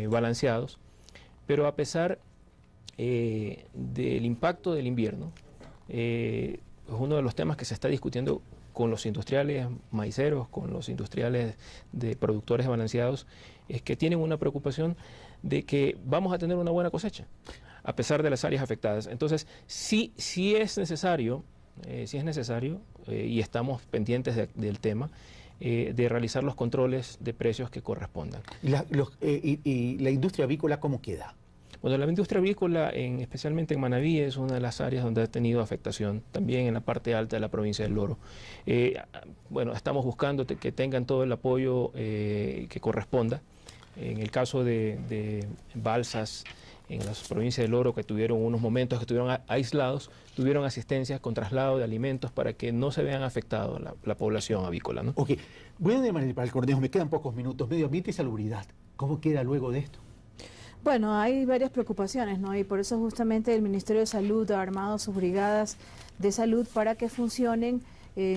Speaker 14: balanceados, pero a pesar del impacto del invierno, es uno de los temas que se está discutiendo con los industriales maiceros, con los industriales de productores balanceados, es que tienen una preocupación de que vamos a tener una buena cosecha, a pesar de las áreas afectadas. Entonces, sí es necesario, y estamos pendientes del tema, de realizar los controles de precios que correspondan.
Speaker 1: ¿Y la industria avícola cómo queda?
Speaker 14: Bueno, la industria avícola, especialmente en Manabí, es una de las áreas donde ha tenido afectación, también en la parte alta de la provincia del Loro. Bueno, estamos buscando que tengan todo el apoyo que corresponda. En el caso de balsas en las provincias del Loro, que tuvieron unos momentos que estuvieron aislados, tuvieron asistencia con traslado de alimentos para que no se vean afectados la población avícola, ¿no?
Speaker 1: Ok, bueno, de manera para el Cornejo, me quedan pocos minutos. Medio ambiente y salubridad, ¿cómo queda luego de esto?
Speaker 10: Bueno, hay varias preocupaciones, ¿no? Y por eso justamente el Ministerio de Salud ha armado sus brigadas de salud para que funcionen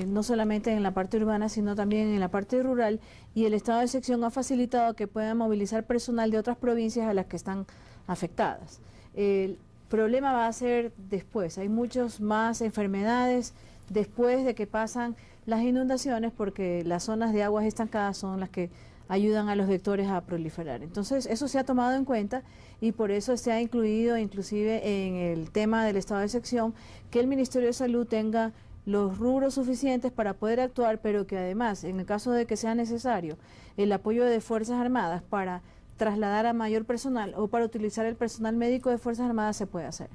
Speaker 10: no solamente en la parte urbana, sino también en la parte rural, y el estado de sección ha facilitado que puedan movilizar personal de otras provincias a las que están afectadas. El problema va a ser después, hay muchas más enfermedades después de que pasan las inundaciones, porque las zonas de aguas estancadas son las que ayudan a los vectores a proliferar. Entonces, eso se ha tomado en cuenta y por eso se ha incluido inclusive en el tema del estado de sección que el Ministerio de Salud tenga los rubros suficientes para poder actuar, pero que además, en el caso de que sea necesario, el apoyo de Fuerzas Armadas para trasladar a mayor personal o para utilizar el personal médico de Fuerzas Armadas se puede hacer.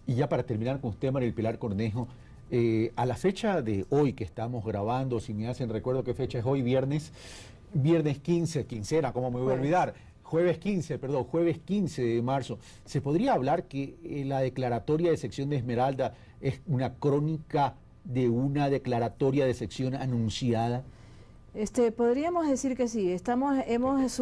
Speaker 1: Y ya para terminar con usted, María Pilar Cornejo, a la fecha de hoy que estamos grabando, si me hacen recuerdo qué fecha es hoy, viernes 15, quincena, ¿cómo me voy a olvidar? Jueves 15 de marzo. ¿Se podría hablar que la declaratoria de sección de Esmeralda es una crónica de una declaratoria de sección anunciada?
Speaker 10: Podríamos decir que sí. Hemos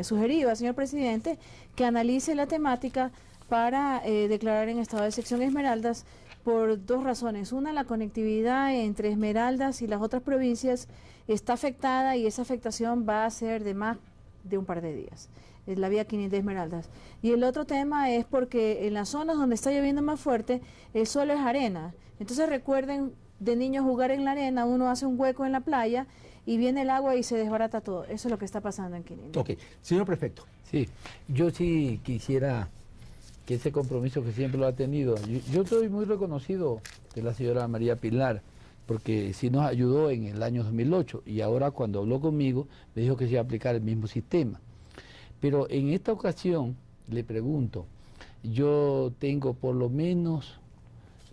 Speaker 10: sugerido al señor presidente que analice la temática para declarar en estado de sección Esmeraldas por dos razones. Una, la conectividad entre Esmeraldas y las otras provincias está afectada y esa afectación va a ser de más de un par de días. Es la vía 500 de Esmeraldas. Y el otro tema es porque en las zonas donde está lloviendo más fuerte, el suelo es arena. Entonces recuerden de niños jugar en la arena, uno hace un hueco en la playa y viene el agua y se desbarata todo. Eso es lo que está pasando en Quinindé.
Speaker 1: Ok, señor prefecto.
Speaker 13: Sí, yo sí quisiera que ese compromiso que siempre lo ha tenido, yo estoy muy reconocido de la señora María Pilar, porque sí nos ayudó en el año 2008 y ahora cuando habló conmigo me dijo que se iba a aplicar el mismo sistema. Pero en esta ocasión le pregunto, yo tengo por lo menos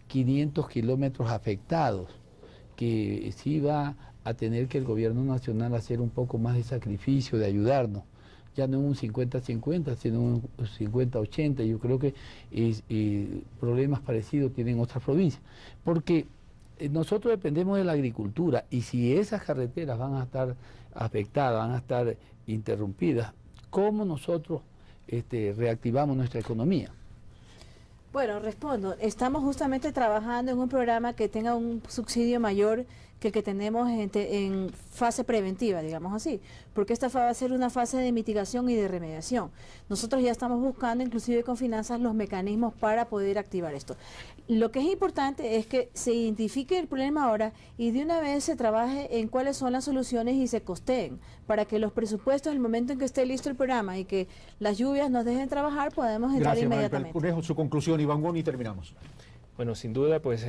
Speaker 13: 500 kilómetros afectados, que sí va a tener que el gobierno nacional hacer un poco más de sacrificio, de ayudarnos. Ya no un 50-50, sino un 50-80. Yo creo que problemas parecidos tienen otras provincias. Porque nosotros dependemos de la agricultura y si esas carreteras van a estar afectadas, van a estar interrumpidas, ¿cómo nosotros reactivamos nuestra economía?
Speaker 10: Bueno, respondo. Estamos justamente trabajando en un programa que tenga un subsidio mayor que el que tenemos en fase preventiva, digamos así, porque esta va a ser una fase de mitigación y de remediación. Nosotros ya estamos buscando, inclusive con finanzas, los mecanismos para poder activar esto. Lo que es importante es que se identifique el problema ahora y de una vez se trabaje en cuáles son las soluciones y se costeen, para que los presupuestos, el momento en que esté listo el programa y que las lluvias nos dejen trabajar, podemos entrar inmediatamente.
Speaker 1: Gracias, María. Su conclusión, Iván Boni, y terminamos.
Speaker 14: Bueno, sin duda, pues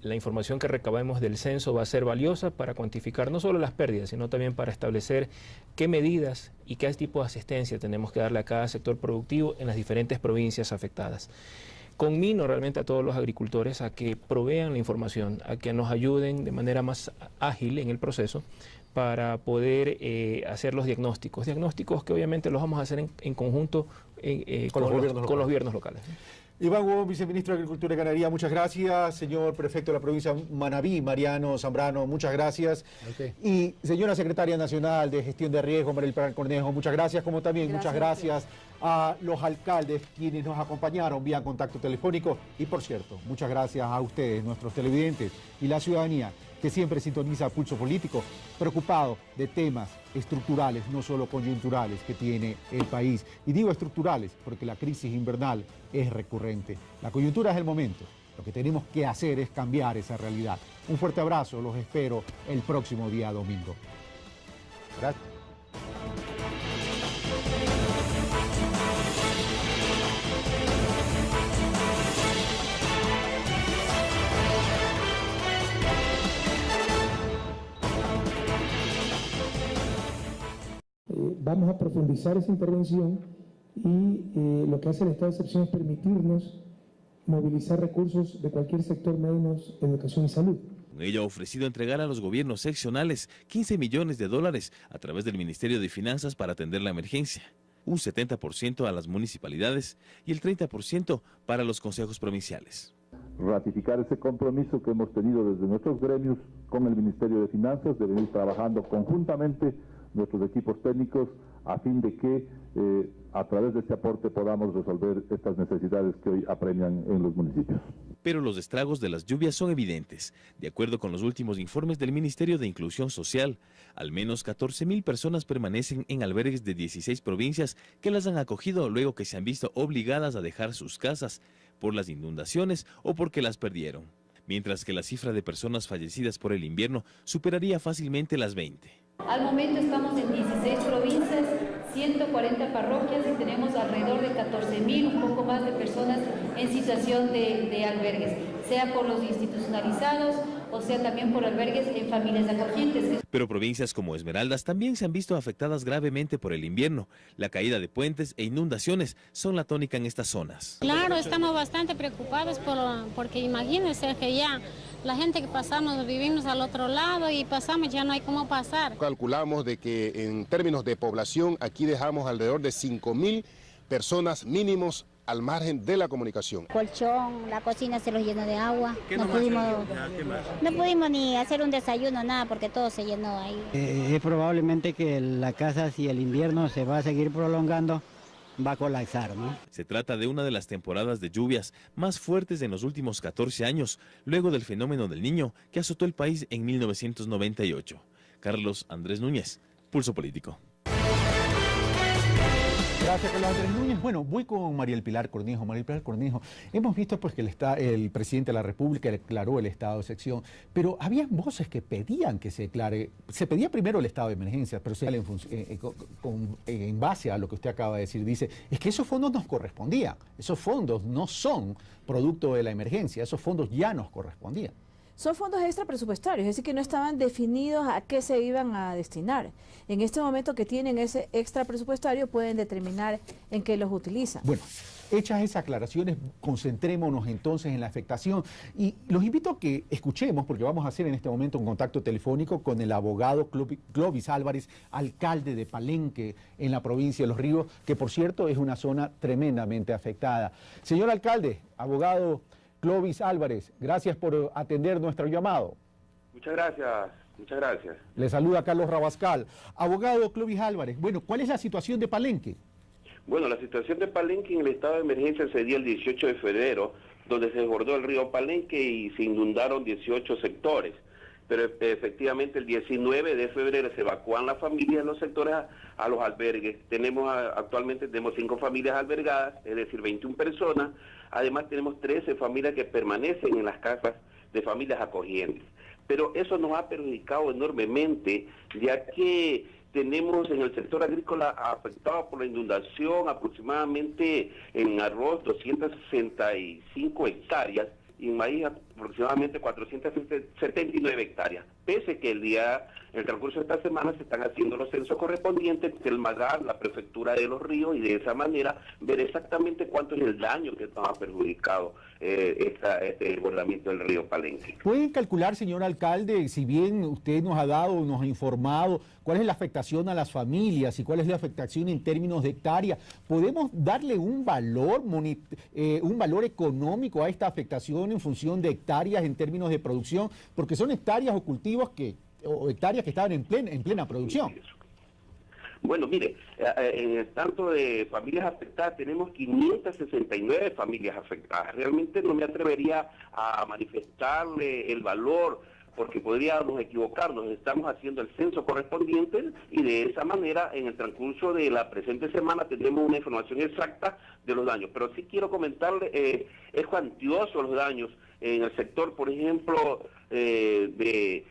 Speaker 14: la información que recabemos del censo va a ser valiosa para cuantificar no solo las pérdidas, sino también para establecer qué medidas y qué tipo de asistencia tenemos que darle a cada sector productivo en las diferentes provincias afectadas. Conmino realmente a todos los agricultores a que provean la información, a que nos ayuden de manera más ágil en el proceso para poder hacer los diagnósticos que obviamente los vamos a hacer en conjunto con los gobiernos locales.
Speaker 1: Iván Hugo, viceministro de Agricultura y Ganadería, muchas gracias. Señor prefecto de la provincia de Manabí, Mariano Zambrano, muchas gracias. Okay. Y señora secretaria nacional de Gestión de Riesgo, Mariel Pilar Cornejo, muchas gracias. Como también muchas gracias a los alcaldes quienes nos acompañaron vía contacto telefónico. Y por cierto, muchas gracias a ustedes, nuestros televidentes y la ciudadanía que siempre sintoniza Pulso Político, preocupado de temas estructurales, no solo coyunturales, que tiene el país. Y digo estructurales porque la crisis invernal es recurrente. La coyuntura es el momento. Lo que tenemos que hacer es cambiar esa realidad. Un fuerte abrazo, los espero el próximo día domingo. Gracias.
Speaker 3: Vamos a profundizar esa intervención y lo que hace el estado de excepción es permitirnos movilizar recursos de cualquier sector menos educación y salud.
Speaker 2: Con ello ha ofrecido entregar a los gobiernos seccionales 15 millones de dólares a través del Ministerio de Finanzas para atender la emergencia, un 70% a las municipalidades y el 30% para los consejos provinciales.
Speaker 4: Ratificar ese compromiso que hemos tenido desde nuestros gremios con el Ministerio de Finanzas, de venir trabajando conjuntamente nuestros equipos técnicos a fin de que a través de este aporte podamos resolver estas necesidades que hoy apremian en los municipios.
Speaker 2: Pero los estragos de las lluvias son evidentes. De acuerdo con los últimos informes del Ministerio de Inclusión Social, al menos 14.000 personas permanecen en albergues de 16 provincias que las han acogido luego que se han visto obligadas a dejar sus casas por las inundaciones o porque las perdieron. Mientras que la cifra de personas fallecidas por el invierno superaría fácilmente las 20.
Speaker 5: Al momento estamos en 16 provincias, 140 parroquias y tenemos alrededor de 14.000, un poco más de personas en situación de albergues, sea por los institucionalizados o sea también por albergues en familias acogientes.
Speaker 2: Pero provincias como Esmeraldas también se han visto afectadas gravemente por el invierno. La caída de puentes e inundaciones son la tónica en estas zonas.
Speaker 6: Claro, estamos bastante preocupados porque imagínense que ya la gente que pasamos, vivimos al otro lado y pasamos, ya no hay cómo pasar.
Speaker 7: Calculamos de que en términos de población aquí dejamos alrededor de 5.000 personas mínimos al margen de la comunicación.
Speaker 8: Colchón, la cocina se los llenó de agua. No pudimos ni hacer un desayuno, nada, porque todo se llenó ahí.
Speaker 9: Es probablemente que la casa, si el invierno se va a seguir prolongando, va a colapsar, ¿no?
Speaker 2: Se trata de una de las temporadas de lluvias más fuertes en los últimos 14 años, luego del fenómeno del Niño que azotó el país en 1998. Carlos Andrés Núñez, Pulso Político.
Speaker 1: Gracias, Carlos Andrés Núñez. Bueno, voy con Mariel Pilar Cornejo. Mariel Pilar Cornejo, hemos visto pues que el presidente de la República declaró el estado de excepción, pero había voces que pedían que se declare, se pedía primero el estado de emergencia, pero en base a lo que usted acaba de decir, dice, es que esos fondos nos correspondían, esos fondos no son producto de la emergencia, esos fondos ya nos correspondían.
Speaker 10: Son fondos extra presupuestarios, es decir, que no estaban definidos a qué se iban a destinar. En este momento que tienen ese extra presupuestario pueden determinar en qué los utilizan.
Speaker 1: Bueno, hechas esas aclaraciones, concentrémonos entonces en la afectación y los invito a que escuchemos, porque vamos a hacer en este momento un contacto telefónico con el abogado Clovis Álvarez, alcalde de Palenque en la provincia de Los Ríos, que por cierto es una zona tremendamente afectada. Señor alcalde, abogado Clovis Álvarez, gracias por atender nuestro llamado.
Speaker 11: Muchas gracias, muchas gracias.
Speaker 1: Le saluda Carlos Rabascal. Abogado Clovis Álvarez, bueno, ¿cuál es la situación de Palenque?
Speaker 11: Bueno, la situación de Palenque en el estado de emergencia se dio el 18 de febrero, donde se desbordó el río Palenque y se inundaron 18 sectores. Pero efectivamente el 19 de febrero se evacúan las familias en los sectores a los albergues. Actualmente tenemos 5 familias albergadas, es decir, 21 personas. Además tenemos 13 familias que permanecen en las casas de familias acogientes. Pero eso nos ha perjudicado enormemente, ya que tenemos en el sector agrícola afectado por la inundación aproximadamente en arroz 265 hectáreas, y en maíz aproximadamente 479 hectáreas. Pese que en el transcurso de esta semana se están haciendo los censos correspondientes del MAGAR, la Prefectura de los Ríos, y de esa manera ver exactamente cuánto es el daño que nos ha perjudicado este desbordamiento del río Palenque.
Speaker 1: ¿Pueden calcular, señor alcalde, si bien usted nos ha dado, nos ha informado cuál es la afectación a las familias y cuál es la afectación en términos de hectáreas, podemos darle un valor económico a esta afectación en función de hectáreas en términos de producción? Porque son hectáreas o cultivos o hectáreas que estaban en plena producción.
Speaker 11: Bueno, mire, tanto de familias afectadas, tenemos 569 familias afectadas. Realmente no me atrevería a manifestarle el valor, porque podríamos equivocarnos. Estamos haciendo el censo correspondiente y de esa manera, en el transcurso de la presente semana, tendremos una información exacta de los daños. Pero sí quiero comentarle, es cuantioso los daños en el sector, por ejemplo, de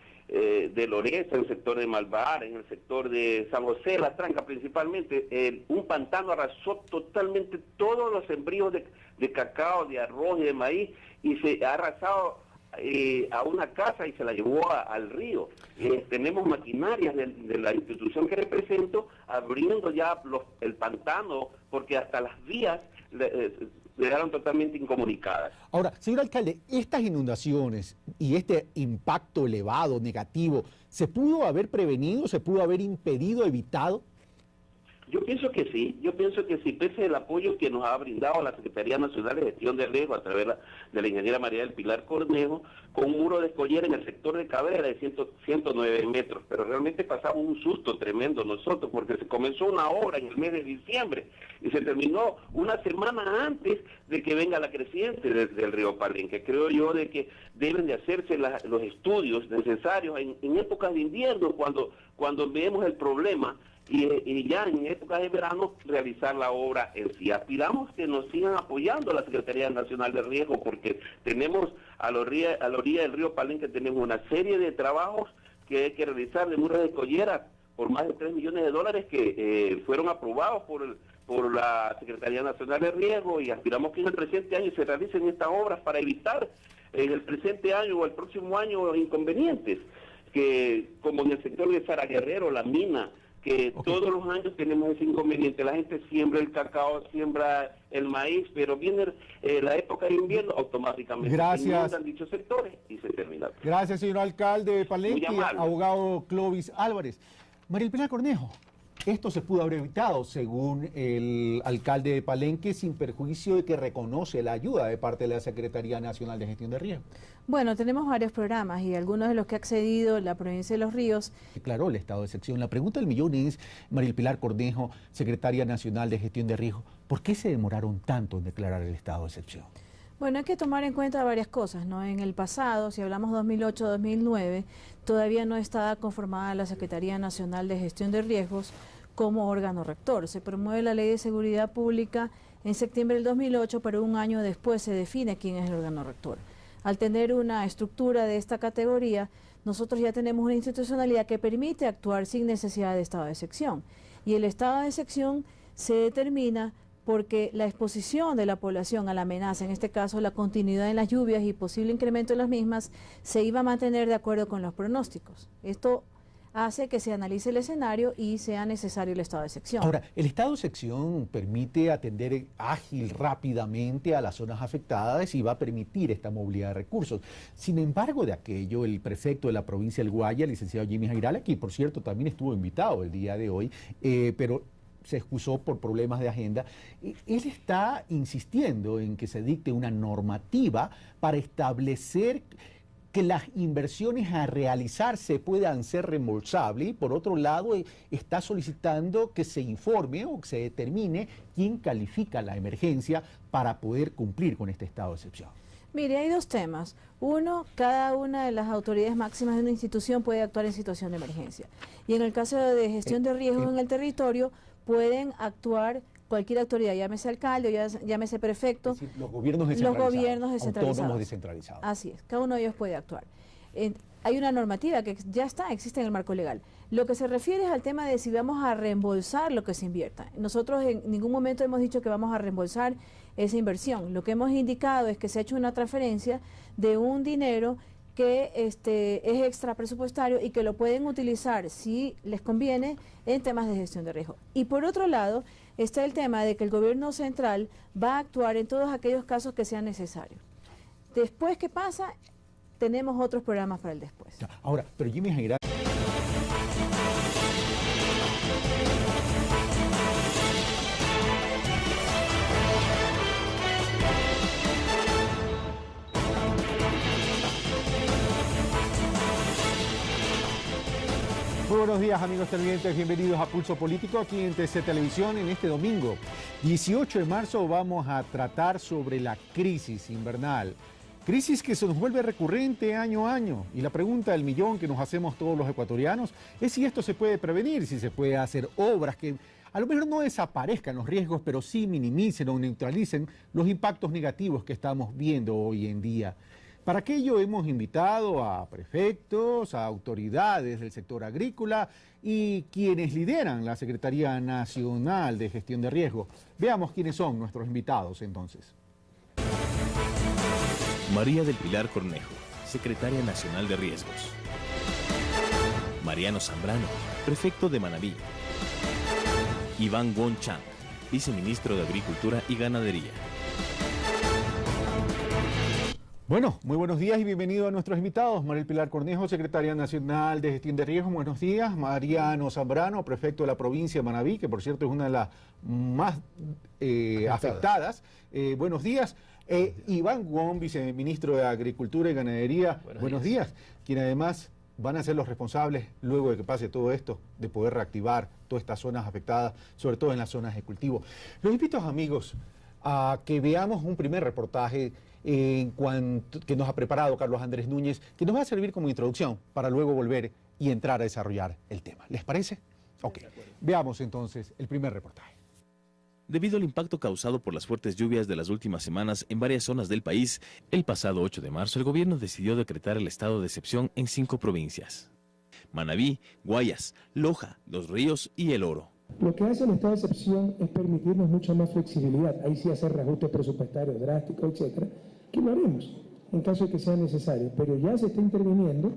Speaker 11: Loreza, en el sector de Malvar, en el sector de San José, La Tranca principalmente. Un pantano arrasó totalmente todos los sembríos de cacao, de arroz y de maíz, y se ha arrasado a una casa y se la llevó al río. Tenemos maquinarias de la institución que represento abriendo ya el pantano, porque hasta las vías quedaron totalmente incomunicadas.
Speaker 1: Ahora, señor alcalde, estas inundaciones y este impacto elevado, negativo, ¿se pudo haber prevenido, se pudo haber impedido, evitado?
Speaker 11: Yo pienso que sí, pese al apoyo que nos ha brindado la Secretaría Nacional de Gestión de Riesgo a través de la ingeniera María del Pilar Cornejo, con un muro de escollera en el sector de Cabrera de 109 metros, pero realmente pasamos un susto tremendo nosotros, porque se comenzó una obra en el mes de diciembre y se terminó una semana antes de que venga la creciente del río Palenque. Creo yo de que deben de hacerse los estudios necesarios en épocas de invierno, cuando vemos el problema, y ya en épocas de verano realizar la obra en sí. Aspiramos que nos sigan apoyando la Secretaría Nacional de Riesgo, porque tenemos a la orilla del río Palenque tenemos una serie de trabajos que hay que realizar de muros de escollera por más de $3 millones que fueron aprobados por la Secretaría Nacional de Riesgo, y aspiramos que en el presente año se realicen estas obras para evitar en el presente año o el próximo año inconvenientes, que como en el sector de Sara Guerrero, la mina, que todos los años tenemos ese inconveniente. La gente siembra el cacao, siembra el maíz, pero viene la época de invierno, automáticamente se inundan dichos sectores y se termina.
Speaker 1: Gracias, señor alcalde de Palenque, abogado Clovis Álvarez. María del Pilar Cornejo, esto se pudo haber evitado, según el alcalde de Palenque, sin perjuicio de que reconoce la ayuda de parte de la Secretaría Nacional de Gestión de Riesgo.
Speaker 10: Bueno, tenemos varios programas y algunos de los que ha accedido la provincia de Los Ríos.
Speaker 1: Declaró el estado de excepción. La pregunta del millón es, María del Pilar Cornejo, Secretaria Nacional de Gestión de Riesgo, ¿por qué se demoraron tanto en declarar el estado de excepción?
Speaker 10: Bueno, hay que tomar en cuenta varias cosas, ¿no? En el pasado, si hablamos 2008-2009, todavía no estaba conformada la Secretaría Nacional de Gestión de Riesgos como órgano rector. Se promueve la Ley de Seguridad Pública en septiembre del 2008, pero un año después se define quién es el órgano rector. Al tener una estructura de esta categoría, nosotros ya tenemos una institucionalidad que permite actuar sin necesidad de estado de excepción. Y el estado de excepción se determina porque la exposición de la población a la amenaza, en este caso la continuidad en las lluvias y posible incremento de las mismas, se iba a mantener de acuerdo con los pronósticos. Esto hace que se analice el escenario y sea necesario el estado de excepción.
Speaker 1: Ahora, el estado de excepción permite atender ágil, rápidamente a las zonas afectadas y va a permitir esta movilidad de recursos. Sin embargo, de aquello, el prefecto de la provincia del Guaya, el licenciado Jimmy Jairala, que por cierto también estuvo invitado el día de hoy, pero se excusó por problemas de agenda, él está insistiendo en que se dicte una normativa para establecer que las inversiones a realizarse puedan ser reembolsables, y por otro lado está solicitando que se informe o que se determine quién califica la emergencia para poder cumplir con este estado de excepción.
Speaker 10: Mire, hay dos temas. Uno, cada una de las autoridades máximas de una institución puede actuar en situación de emergencia. Y en el caso de gestión de riesgos en el territorio, pueden actuar cualquier autoridad, llámese alcalde o llámese prefecto,
Speaker 1: es decir, los gobiernos descentralizados, autónomos descentralizados.
Speaker 10: Así es, cada uno de ellos puede actuar. Hay una normativa que ya existe en el marco legal. Lo que se refiere es al tema de si vamos a reembolsar lo que se invierta. Nosotros en ningún momento hemos dicho que vamos a reembolsar esa inversión. Lo que hemos indicado es que se ha hecho una transferencia de un dinero que es extra presupuestario y que lo pueden utilizar si les conviene en temas de gestión de riesgo. Y por otro lado está el tema de que el gobierno central va a actuar en todos aquellos casos que sean necesarios. Después, ¿qué pasa? Tenemos otros programas para el después.
Speaker 1: Ahora, pero Jimmy Jairá... Muy buenos días, amigos televidentes, bienvenidos a Pulso Político aquí en TC Televisión. En este domingo 18 de marzo vamos a tratar sobre la crisis invernal. Crisis que se nos vuelve recurrente año a año. Y la pregunta del millón que nos hacemos todos los ecuatorianos es si esto se puede prevenir, si se puede hacer obras que a lo mejor no desaparezcan los riesgos, pero sí minimicen o neutralicen los impactos negativos que estamos viendo hoy en día. Para aquello hemos invitado a prefectos, a autoridades del sector agrícola y quienes lideran la Secretaría Nacional de Gestión de Riesgo. Veamos quiénes son nuestros invitados entonces.
Speaker 2: María del Pilar Cornejo, Secretaria Nacional de Riesgos. Mariano Zambrano, Prefecto de Manabí. Iván Won Chang, Viceministro de Agricultura y Ganadería.
Speaker 1: Bueno, muy buenos días y bienvenido a nuestros invitados. María del Pilar Cornejo, Secretaria Nacional de Gestión de Riesgos, buenos días. Mariano Zambrano, Prefecto de la provincia de Manabí, que por cierto es una de las más afectadas. Buenos días. Iván Won, Viceministro de Agricultura y Ganadería, buenos días. Quien además van a ser los responsables, luego de que pase todo esto, de poder reactivar todas estas zonas afectadas, sobre todo en las zonas de cultivo. Los invito, amigos, a que veamos un primer reportaje que nos ha preparado Carlos Andrés Núñez, que nos va a servir como introducción para luego volver y entrar a desarrollar el tema. ¿Les parece? Ok. Veamos entonces el primer reportaje.
Speaker 2: Debido al impacto causado por las fuertes lluvias de las últimas semanas en varias zonas del país, el pasado 8 de marzo el gobierno decidió decretar el estado de excepción en 5 provincias: Manabí, Guayas, Loja, Los Ríos y El Oro.
Speaker 3: Lo que hace el estado de excepción es permitirnos mucha más flexibilidad, ahí sí hacer reajustes presupuestarios drásticos, etcétera, que lo haremos en caso de que sea necesario, pero ya se está interviniendo